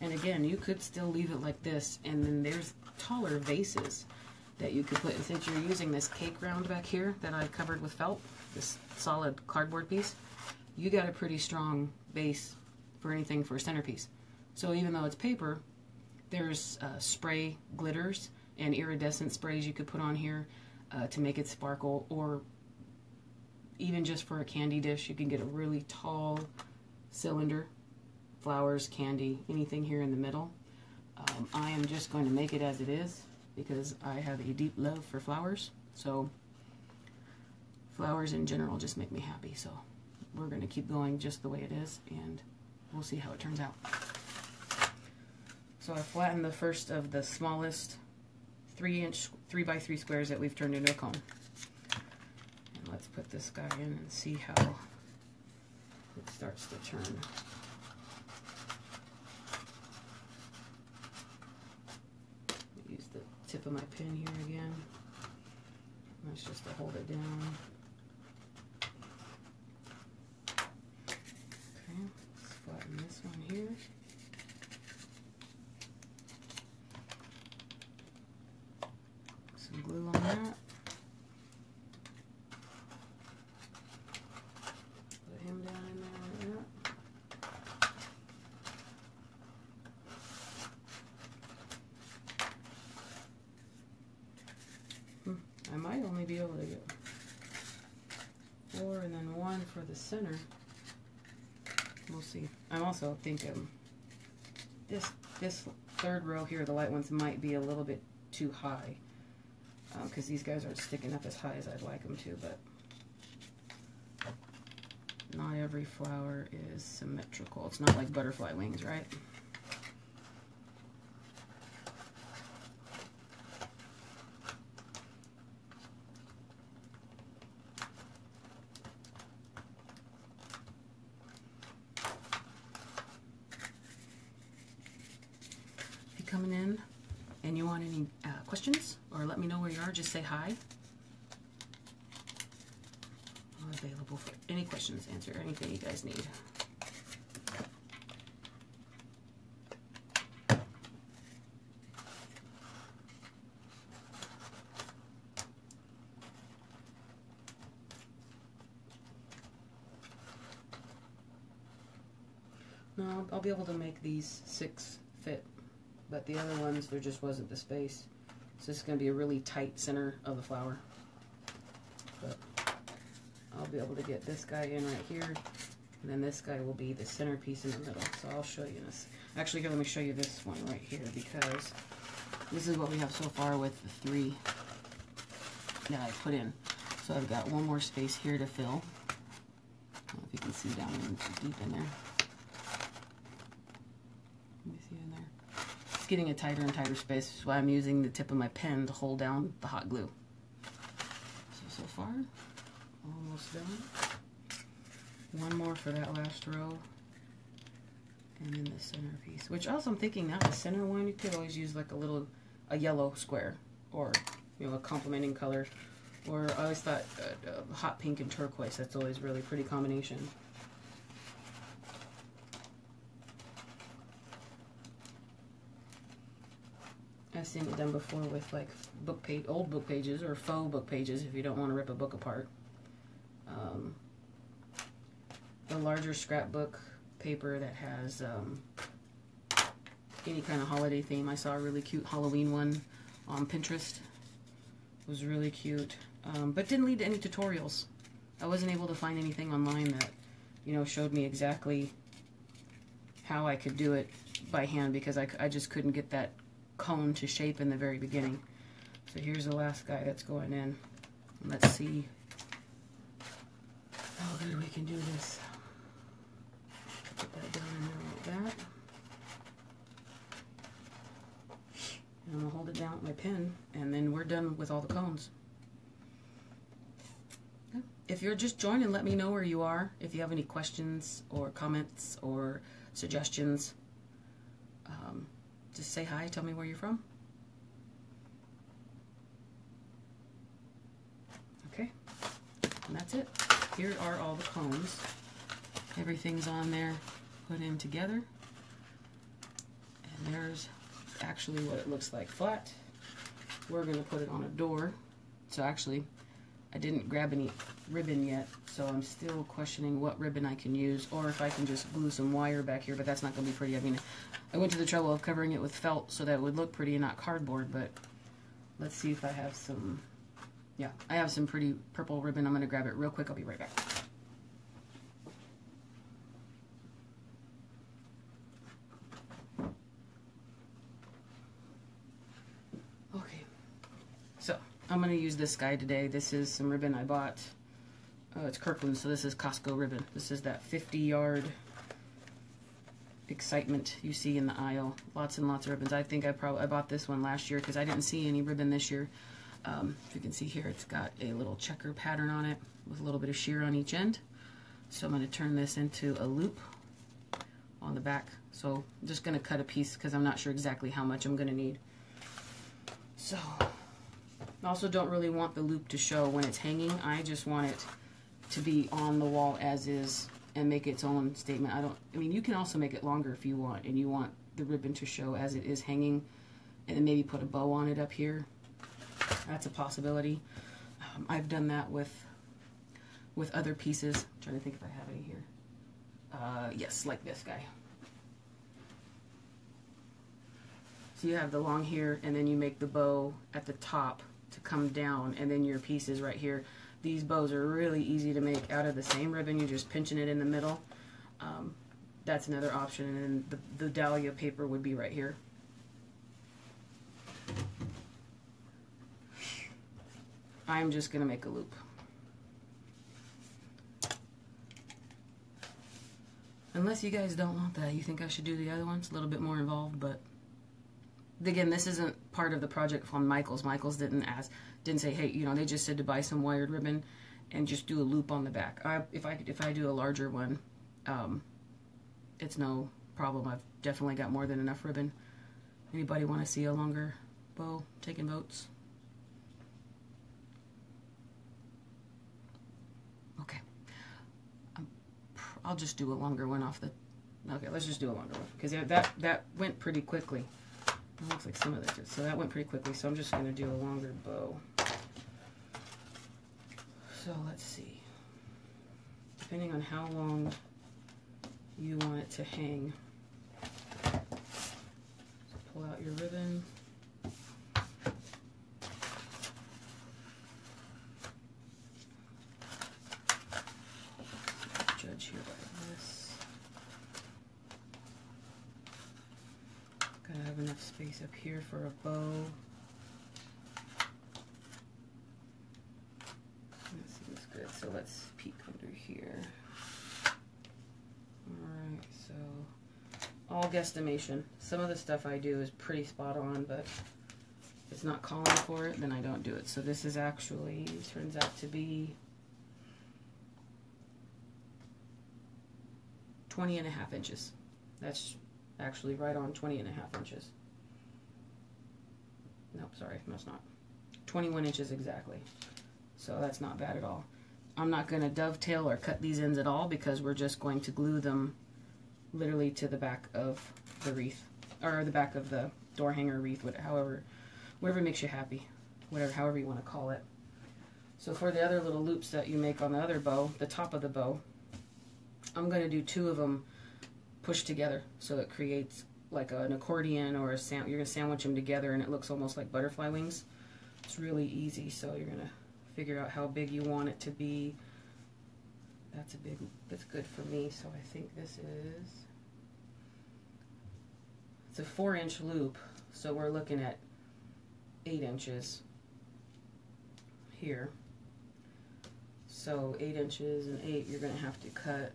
And again, you could still leave it like this, and then there's taller vases that you could put. And since you're using this cake round back here that I covered with felt, this solid cardboard piece, you got a pretty strong base for anything for a centerpiece. So even though it's paper, there's spray glitters and iridescent sprays you could put on here to make it sparkle, or even just for a candy dish, you can get a really tall cylinder, flowers, candy, anything here in the middle. I am just going to make it as it is because I have a deep love for flowers. So flowers in general just make me happy. So we're going to keep going just the way it is, and we'll see how it turns out. So I flattened the first of the smallest 3-inch 3x3 squares that we've turned into a cone. And let's put this guy in and see how it starts to turn. Use the tip of my pen here again. That's just to hold it down. Okay, let's flatten this one here. Some glue on that. Put him down in there like that. I might only be able to get 4 and then 1 for the center. We'll see. I'm also thinking this third row here, the light ones might be a little bit too high because these guys aren't sticking up as high as I'd like them to, but not every flower is symmetrical. It's not like butterfly wings, right? If you're coming in and you want any questions or let me know where you are, just say hi. Available for any questions, answer anything you guys need. No, I'll be able to make these 6 fit, but the other ones, there just wasn't the space. So this is going to be a really tight center of the flower. But I'll be able to get this guy in right here, and then this guy will be the centerpiece in the middle. So I'll show you this. Actually, here, let me show you this one right here, because this is what we have so far with the 3 that I put in. So I've got one more space here to fill. I don't know if you can see down deep in there. Let me see in there. It's getting a tighter and tighter space, which is why I'm using the tip of my pen to hold down the hot glue. So far, almost done. One more for that last row. And then the centerpiece, which also I'm thinking now the center one, you could always use like a yellow square, or a complementing color. Or I always thought hot pink and turquoise, that's always really pretty combination. I've seen it done before with like old book pages or faux book pages if you don't want to rip a book apart. The larger scrapbook paper that has any kind of holiday theme. I saw a really cute Halloween one on Pinterest. It was really cute, but didn't lead to any tutorials. I wasn't able to find anything online that showed me exactly how I could do it by hand, because I just couldn't get that cone to shape in the very beginning. So here's the last guy that's going in. Let's see how good we can do this. Put that down in there like that. And I'm going to hold it down with my pen, and then we're done with all the cones. If you're just joining, let me know where you are. If you have any questions or comments or suggestions, just say hi, tell me where you're from. Okay, and that's it. Here are all the cones. Everything's on there, put in together. And there's actually what it looks like flat. We're going to put it on a door. So actually, I didn't grab any ribbon yet, so I'm still questioning what ribbon I can use, or if I can just glue some wire back here, but that's not going to be pretty. I mean, I went to the trouble of covering it with felt so that it would look pretty and not cardboard, but let's see if I have some. Yeah, I have some pretty purple ribbon. I'm going to grab it real quick. I'll be right back. Okay, so I'm going to use this guy today. This is some ribbon I bought. It's Kirkland, so this is Costco ribbon. This is that 50-yard excitement you see in the aisle. Lots and lots of ribbons. I think I bought this one last year because I didn't see any ribbon this year. If you can see here, it's got a little checker pattern on it with a little bit of sheer on each end. So I'm going to turn this into a loop on the back. So I'm just going to cut a piece because I'm not sure exactly how much I'm going to need. So I also don't really want the loop to show when it's hanging. I just want it to be on the wall as is and make its own statement. I mean, you can also make it longer if you want, and you want the ribbon to show as it is hanging, and then maybe put a bow on it up here. That's a possibility. I've done that with other pieces. I'm trying to think if I have any here. Yes, like this guy. So you have the long here, and then you make the bow at the top to come down, and then your piece is right here. These bows are really easy to make out of the same ribbon. You're just pinching it in the middle. That's another option, and then the Dahlia paper would be right here. I'm just going to make a loop. Unless you guys don't want that. You think I should do the other one? It's a little bit more involved, but again, this isn't part of the project from Michaels. Michaels didn't say, hey, you know, they just said to buy some wired ribbon and just do a loop on the back. If I do a larger one, it's no problem. I've definitely got more than enough ribbon. Anybody want to see a longer bow? Taking votes? Okay. I'll just do a longer one off the... Okay, let's just do a longer one. Because that went pretty quickly. It looks like some of this did. So that went pretty quickly. So I'm just going to do a longer bow. So let's see. Depending on how long you want it to hang. So pull out your ribbon. Judge here by this. Gotta have enough space up here for a bow. That seems good. So let's peek under here. Alright, so all guesstimation. Some of the stuff I do is pretty spot on, but if it's not calling for it, then I don't do it. So this is actually, turns out to be 20.5 inches. That's actually right on 20.5 inches. Nope, sorry, no it's not. 21 inches exactly. So that's not bad at all. I'm not going to dovetail or cut these ends at all because we're just going to glue them literally to the back of the wreath, or the back of the door hanger wreath, whatever makes you happy, however you want to call it. So for the other little loops that you make on the other bow, the top of the bow, I'm going to do 2 of them pushed together so it creates like an accordion or a you're going to sandwich them together and it looks almost like butterfly wings. It's really easy, so you're going to figure out how big you want it to be. That's good for me, so I think it's a 4-inch loop, so we're looking at 8 inches here. So 8 inches and 8, you're going to have to cut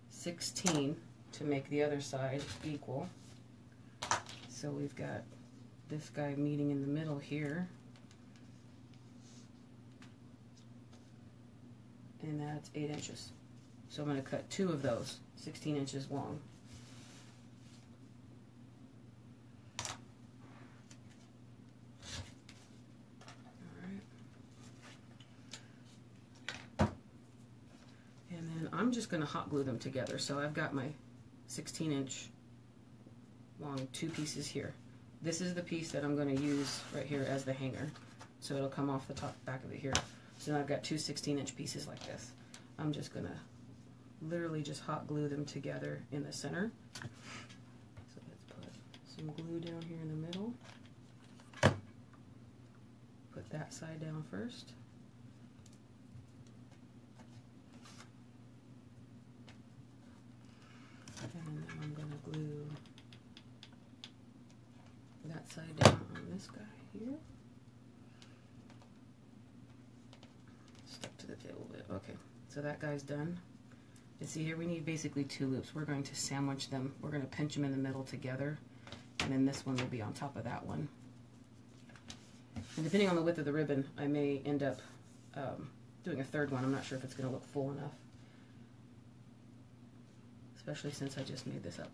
16 to make the other side equal. So we've got this guy meeting in the middle here. And that's 8 inches. So I'm going to cut 2 of those, 16 inches long. I'm just going to hot glue them together. So I've got my 16-inch long 2 pieces here. This is the piece that I'm going to use right here as the hanger. So it'll come off the back of it here. So now I've got 2 16-inch pieces like this. I'm just going to literally just hot glue them together in the center. So let's put some glue down here in the middle. Put that side down first. And then I'm going to glue that side down on this guy here. Stuck to the table a bit. Okay, so that guy's done. You see here we need basically 2 loops. We're going to sandwich them. We're going to pinch them in the middle together. And then this one will be on top of that one. And depending on the width of the ribbon, I may end up doing a 3rd one. I'm not sure if it's going to look full enough. Especially since I just made this up.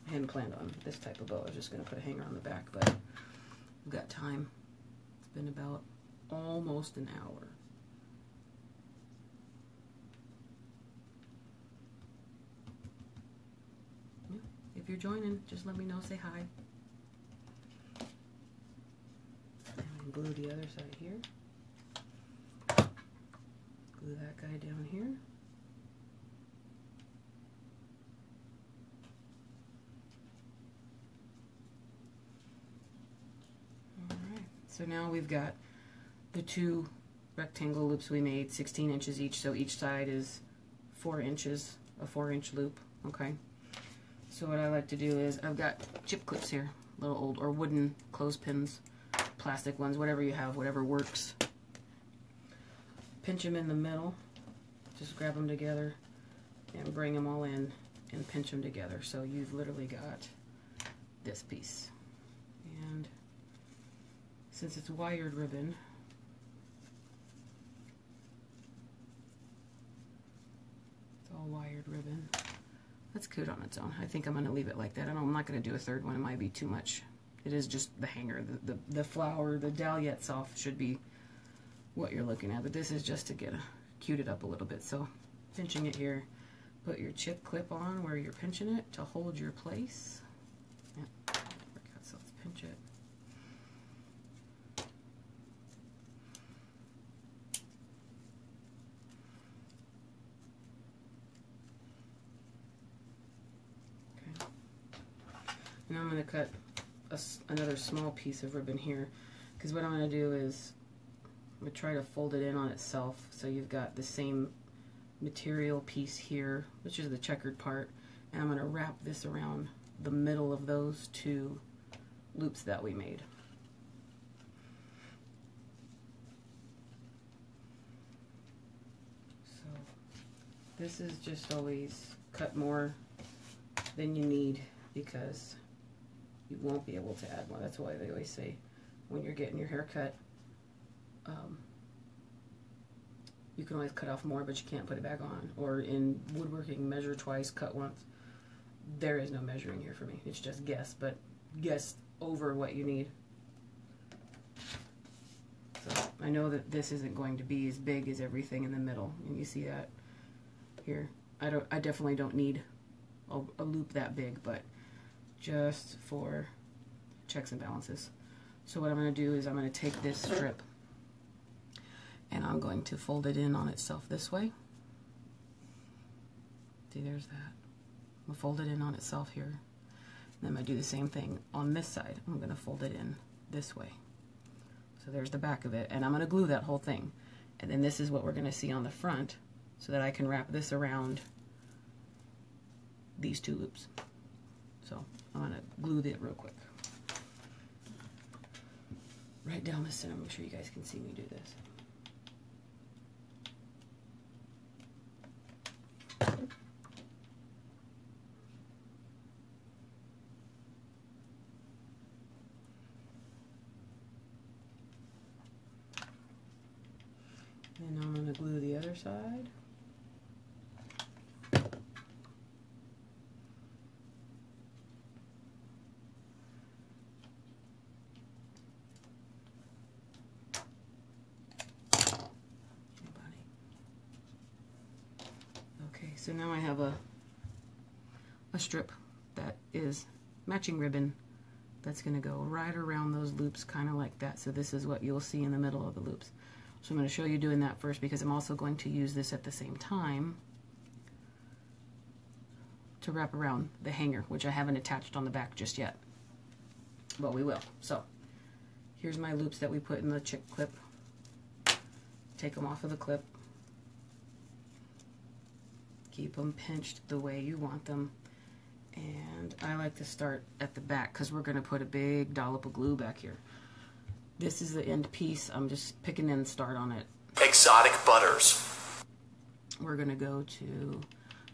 I hadn't planned on this type of bow. I was just going to put a hanger on the back, but we've got time. It's been about almost an hour. Yeah. If you're joining, just let me know. Say hi. And glue the other side here. Glue that guy down here. Alright, so now we've got the 2 rectangle loops we made, 16 inches each, so each side is 4 inches, a 4-inch loop, okay? So what I like to do is, I've got chip clips here. little old or wooden clothespins, plastic ones, whatever you have, whatever works. Pinch them in the middle, just grab them together and bring them all in and pinch them together. So you've literally got this piece. And since it's wired ribbon, it's all wired ribbon. That's cute on its own. I think I'm going to leave it like that. I'm not going to do a third one. It might be too much. It is just the hanger. The flower, the dahlia itself should be what you're looking at. But this is just to get cute it up a little bit. So pinching it here, put your chip clip on where you're pinching it to hold your place. Yep. Work out, so let's pinch it. Now I'm going to cut another small piece of ribbon here, because what I'm going to do is I'm going to try to fold it in on itself so you've got the same material piece here, which is the checkered part, and I'm going to wrap this around the middle of those two loops that we made. So this is just always cut more than you need, because you won't be able to add more. That's why they always say when you're getting your hair cut, you can always cut off more, but you can't put it back on. Or in woodworking, measure twice, cut once. There is no measuring here for me. It's just guess, but guess over what you need. So I know that this isn't going to be as big as everything in the middle, and you see that here. I definitely don't need a loop that big, but just for checks and balances. So what I'm going to do is I'm going to take this strip and I'm going to fold it in on itself this way. See, there's that. I'm going to fold it in on itself here. And then I'm going to do the same thing on this side. I'm going to fold it in this way. So there's the back of it, and I'm going to glue that whole thing. And then this is what we're going to see on the front, so that I can wrap this around these two loops. So I'm going to glue it real quick. Right down the center. Make sure you guys can see me do this. And I'm going to glue the other side. So now I have a strip that is matching ribbon that's going to go right around those loops, kind of like that. So this is what you'll see in the middle of the loops. So I'm going to show you doing that first, because I'm also going to use this at the same time to wrap around the hanger, which I haven't attached on the back just yet, but we will. So here's my loops that we put in the chick clip. Take them off of the clip. Keep them pinched the way you want them. And I like to start at the back because we're going to put a big dollop of glue back here. This is the end piece. I'm just picking in the start on it. Exotic butters. We're going to go to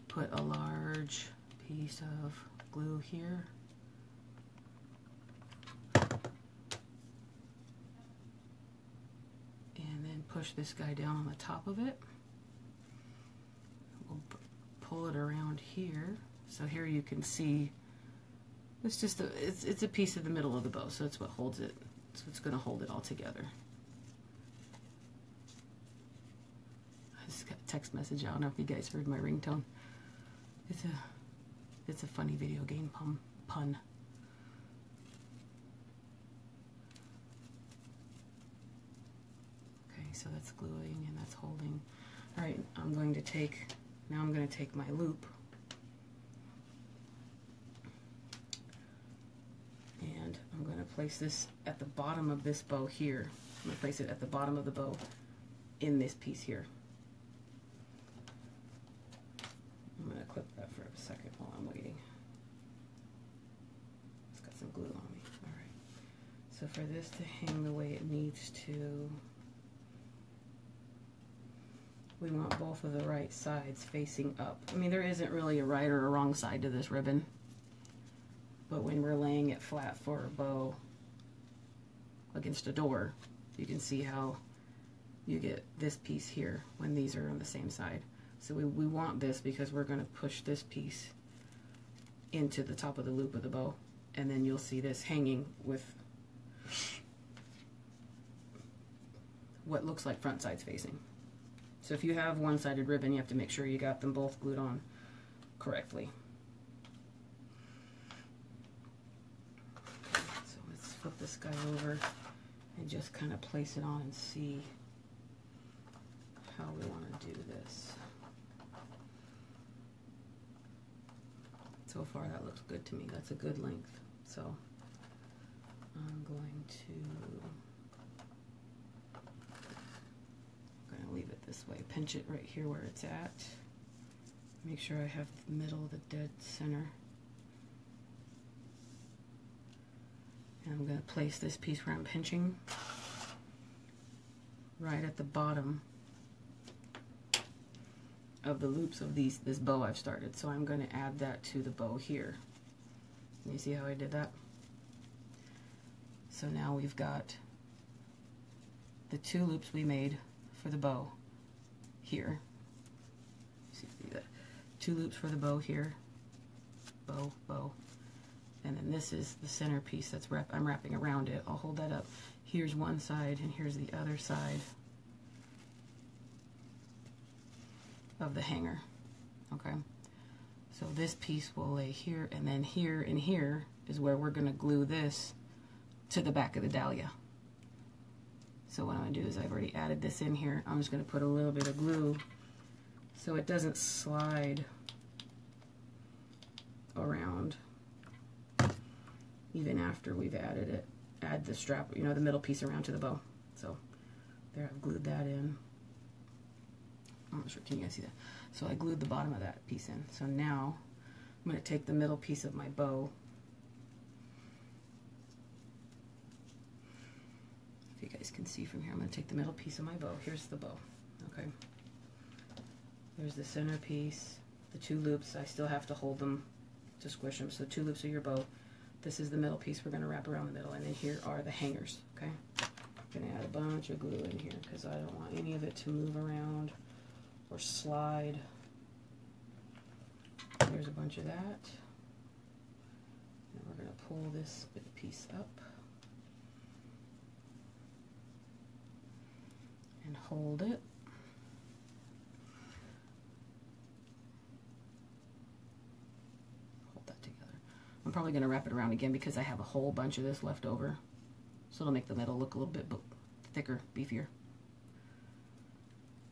put a large piece of glue here. And then push this guy down on the top of it. We'll pull it around here. So here you can see it's just it's a piece of the middle of the bow, so it's what holds it. So it's going to hold it all together. I just got a text message. I don't know if you guys heard my ringtone. It's a funny video game pun. Okay, so that's gluing and that's holding. All right, I'm going to take my loop. And I'm going to place this at the bottom of this bow here. I'm going to place it at the bottom of the bow in this piece here. I'm going to clip that for a second while I'm waiting. It's got some glue on me. for this to hang the way it needs to, we want both of the right sides facing up. I mean, there isn't really a right or a wrong side to this ribbon, but when we're laying it flat for a bow against a door, you can see how you get this piece here when these are on the same side. So we want this because we're going to push this piece into the top of the loop of the bow, and then you'll see this hanging with what looks like front sides facing. So if you have one-sided ribbon, you have to make sure you got them both glued on correctly. So let's flip this guy over and just kind of place it on and see how we want to do this. So far that looks good to me. That's a good length. So I'm going to leave it this way. Pinch it right here where it's at. Make sure I have the middle, the dead center. And I'm going to place this piece where I'm pinching right at the bottom of the loops of this bow I've started. So I'm going to add that to the bow here. You see how I did that? So now we've got the 2 loops we made for the bow here. See that? 2 loops for the bow here. Bow, bow. And then this is the center piece that's I'm wrapping around it. I'll hold that up. Here's one side and here's the other side of the hanger. Okay, so this piece will lay here, and then here and here is where we're going to glue this to the back of the dahlia. So what I'm going to do is I've already added this in here. I'm just going to put a little bit of glue so it doesn't slide around even after we've added it. Add the strap, you know, the middle piece around to the bow. So there, I've glued that in. I'm not sure, can you guys see that? So I glued the bottom of that piece in. So now I'm going to take the middle piece of my bow. If you guys can see from here, I'm going to take the middle piece of my bow. Here's the bow. Okay. There's the center piece, the 2 loops. I still have to hold them to squish them. So 2 loops of your bow. This is the middle piece we're going to wrap around the middle. And then here are the hangers. Okay. I'm going to add a bunch of glue in here because I don't want any of it to move around or slide. There's a bunch of that. And we're going to pull this big piece up and hold it. Hold that together. I'm probably going to wrap it around again because I have a whole bunch of this left over. So it'll make the middle look a little bit thicker, beefier.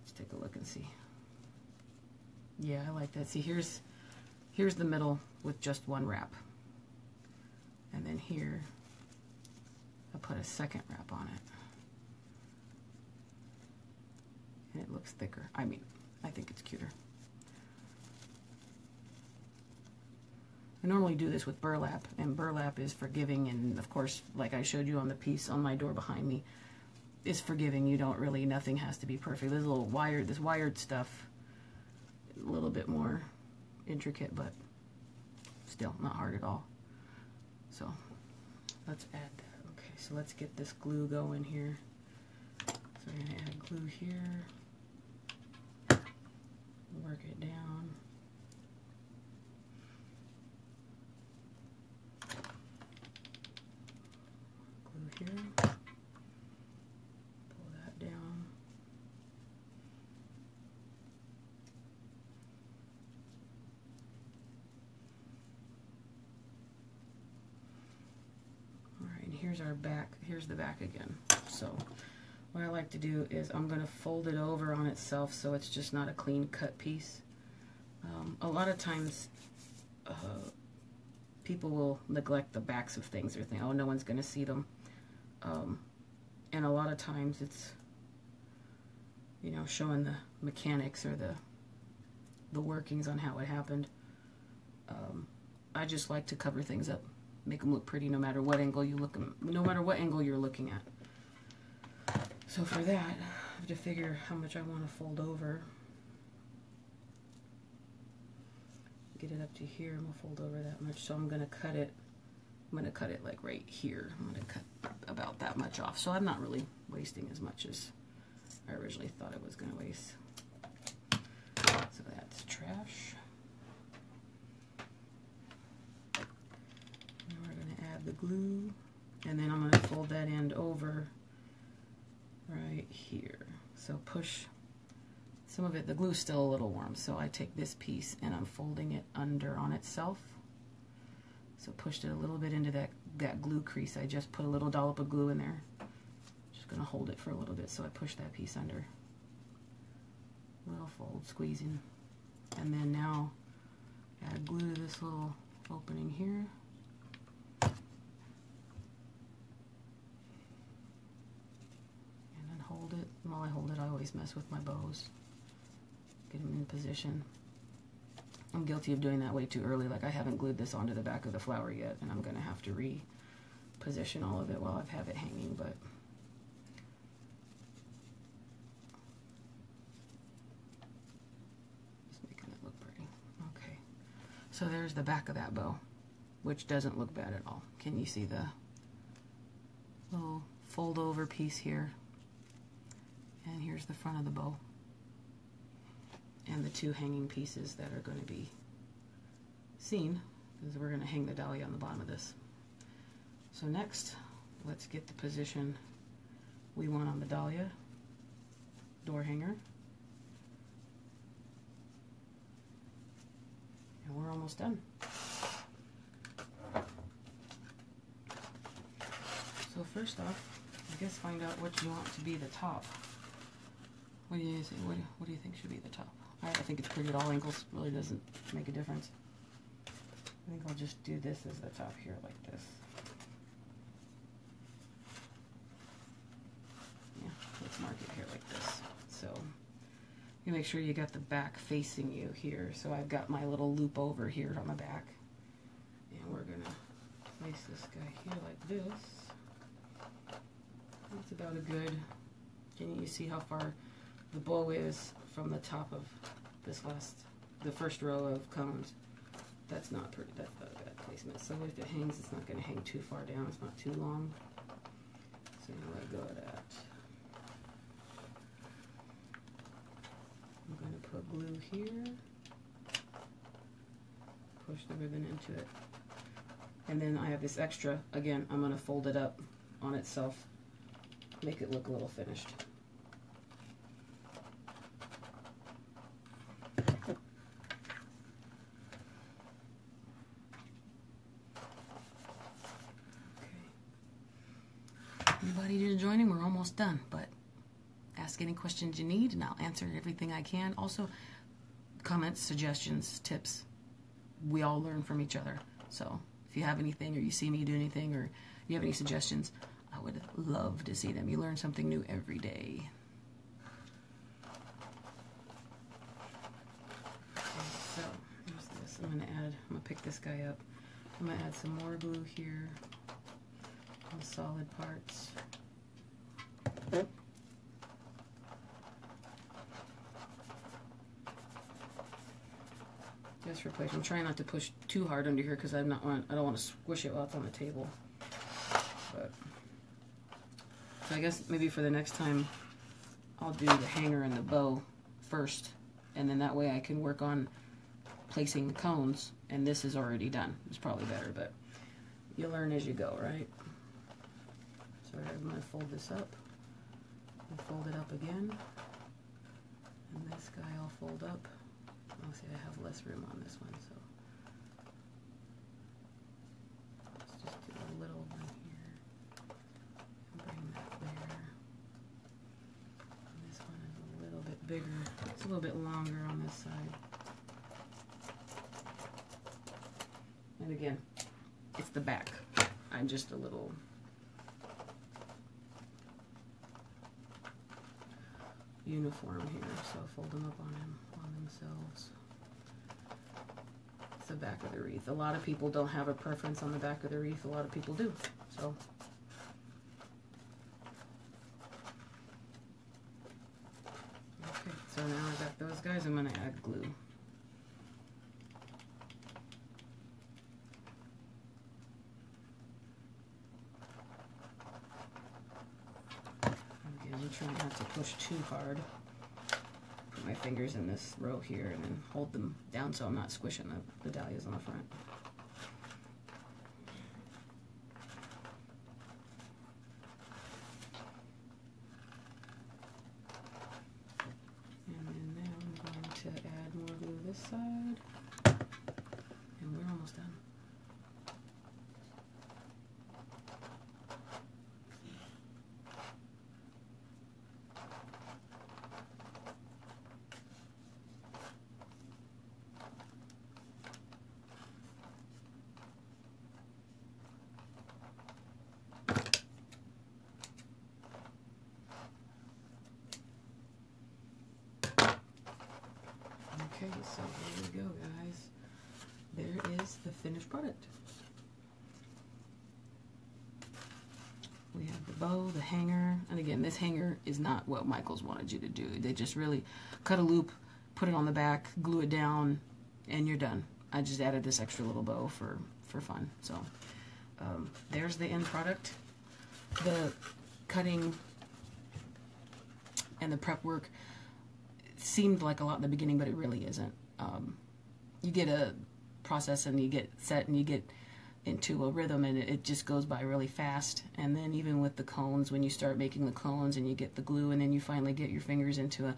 Let's take a look and see. Yeah, I like that. See, here's the middle with just one wrap. And then here, I put a second wrap on it. And it looks thicker. I mean, I think it's cuter. I normally do this with burlap, and burlap is forgiving, and of course, like I showed you on the piece on my door behind me, is forgiving. You don't really, nothing has to be perfect. There's a little wired, this wired stuff, a little bit more intricate, but still not hard at all. So let's add that. Okay, so let's get this glue going here. So we're going to add glue here, work it down. Glue here, pull that down. Here's our back, here's the back again. So what I like to do is I'm going to fold it over on itself so it's just not a clean cut piece. A lot of times people will neglect the backs of things or think, oh, no one's going to see them. And a lot of times it's, you know, showing the mechanics or the workings on how it happened. I just like to cover things up, make them look pretty no matter what angle you look, no matter what angle you're looking at. So for that, I have to figure how much I want to fold over. Get it up to here, and we'll fold over that much. So I'm going to cut it. I'm going to cut it like right here. I'm going to cut about that much off. So I'm not really wasting as much as I originally thought I was going to waste. So that's trash. And we're going to add the glue, and then I'm going to fold that end over right here. So push some of it. The glue's still a little warm, so I take this piece and I'm folding it under on itself. So pushed it a little bit into that glue crease. I just put a little dollop of glue in there. Just going to hold it for a little bit, so I push that piece under. Little fold, squeezing. And then now add glue to this little opening here. And then hold it. And while I hold it, I always mess with my bows. Get them in position. I'm guilty of doing that way too early. Like I haven't glued this onto the back of the flower yet, and I'm going to have to reposition all of it while I have it hanging, but just making it look pretty. Okay, so there's the back of that bow, which doesn't look bad at all. Can you see the little fold over piece here? And here's the front of the bow. And the two hanging pieces that are going to be seen, because we're going to hang the dahlia on the bottom of this. So next, let's get the position we want on the dahlia door hanger. And we're almost done. So first off, I guess find out what you want to be the top. What do you think? What do you think should be the top? I think it's pretty at all angles. Really doesn't make a difference. I think I'll just do this as the top here, like this. Yeah, let's mark it here like this. So you make sure you got the back facing you here. So I've got my little loop over here on the back, and we're gonna place this guy here like this. That's about a good. Can you see how far the bow is from the top of the first row of cones? That's not pretty, that's not a bad placement. So if it hangs, it's not going to hang too far down, it's not too long. So you let go of that. I'm going to put glue here, push the ribbon into it, and then I have this extra. Again, I'm going to fold it up on itself, make it look a little finished. Anybody just joining? We're almost done, but ask any questions you need and I'll answer everything I can. Also, comments, suggestions, tips. We all learn from each other. So if you have anything, or you see me do anything, or you have any suggestions, I would love to see them. You learn something new every day. Okay, so here's this. I'm gonna pick this guy up. I'm gonna add some more glue here on the solid parts. Just for place. I'm trying not to push too hard under here because I don't want to squish it while it's on the table. But so I guess maybe for the next time I'll do the hanger and the bow first, and then that way I can work on placing the cones, and this is already done. It's probably better, but you learn as you go, right? So I'm going to fold this up and fold it up again, and this guy I'll fold up. I'll see I have less room on this one, so let's just do a little one here and bring that there. And this one is a little bit bigger. It's a little bit longer on this side. And again, it's the back. I'm just a little uniform here, so fold them up on themselves. the back of the wreath. A lot of people don't have a preference on the back of the wreath. A lot of people do. So okay, so now I got those guys. I'm going to add glue. Again, I'm trying not to push too hard. Put my fingers in this row here and then hold them down so I'm not squishing the dahlias on the front. And then now I'm going to add more glue this side. And we're almost done. Okay, so here we go, guys. There is the finished product. We have the bow, the hanger, and again, this hanger is not what Michaels wanted you to do. They just really cut a loop, put it on the back, glue it down, and you're done. I just added this extra little bow for fun. So there's the end product. The cutting and the prep work seemed like a lot in the beginning, but it really isn't. You get a process and you get set and you get into a rhythm, and it just goes by really fast. And then even with the cones, when you start making the cones and you get the glue and then you finally get your fingers into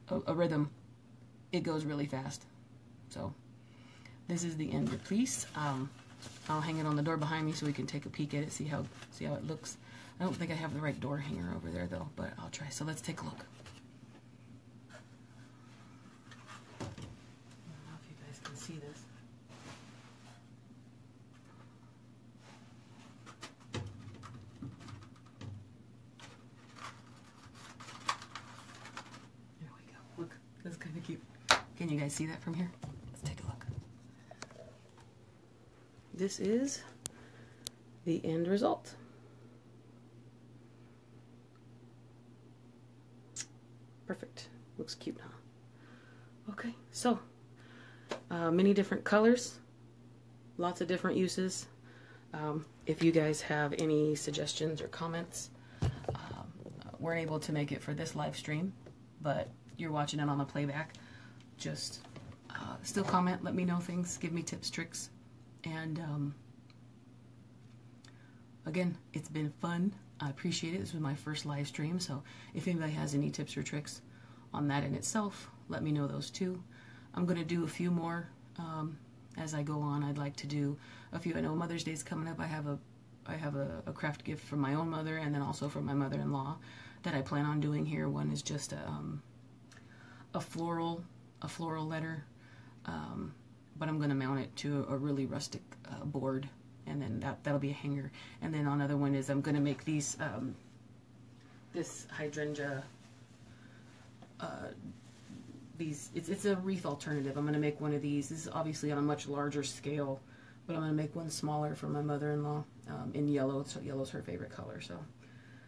a rhythm, it goes really fast. So this is the end piece. I'll hang it on the door behind me so we can take a peek at it, see how it looks. I don't think I have the right door hanger over there though, but I'll try. So let's take a look. See this. There we go. Look, that's kind of cute. Can you guys see that from here? Let's take a look. This is the end result. Perfect. Looks cute, huh? Okay, so many different colors, lots of different uses. If you guys have any suggestions or comments, weren't able to make it for this live stream, but you're watching it on the playback, just still comment, let me know things, give me tips, tricks, and again, it's been fun. I appreciate it. This was my first live stream, so if anybody has any tips or tricks on that in itself, let me know those too. I'm going to do a few more as I go on. I'd like to do a few. I know Mother's Day is coming up. I have a craft gift from my own mother and then also from my mother-in-law that I plan on doing here. One is just a floral letter, but I'm going to mount it to a really rustic board, and then that'll be a hanger. And then another one is I'm going to make these this hydrangea. It's a wreath alternative. I'm going to make one of these. This is obviously on a much larger scale, but I'm going to make one smaller for my mother-in-law in yellow. So yellow's her favorite color, so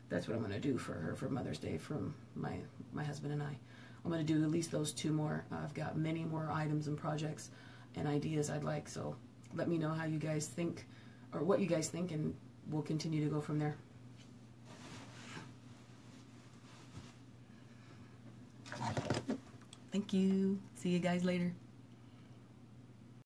that's what I'm going to do for her for Mother's Day from my husband and I. I'm going to do at least those two more. I've got many more items and projects and ideas I'd like, so let me know how you guys think or what you guys think, and we'll continue to go from there. Thank you. See you guys later.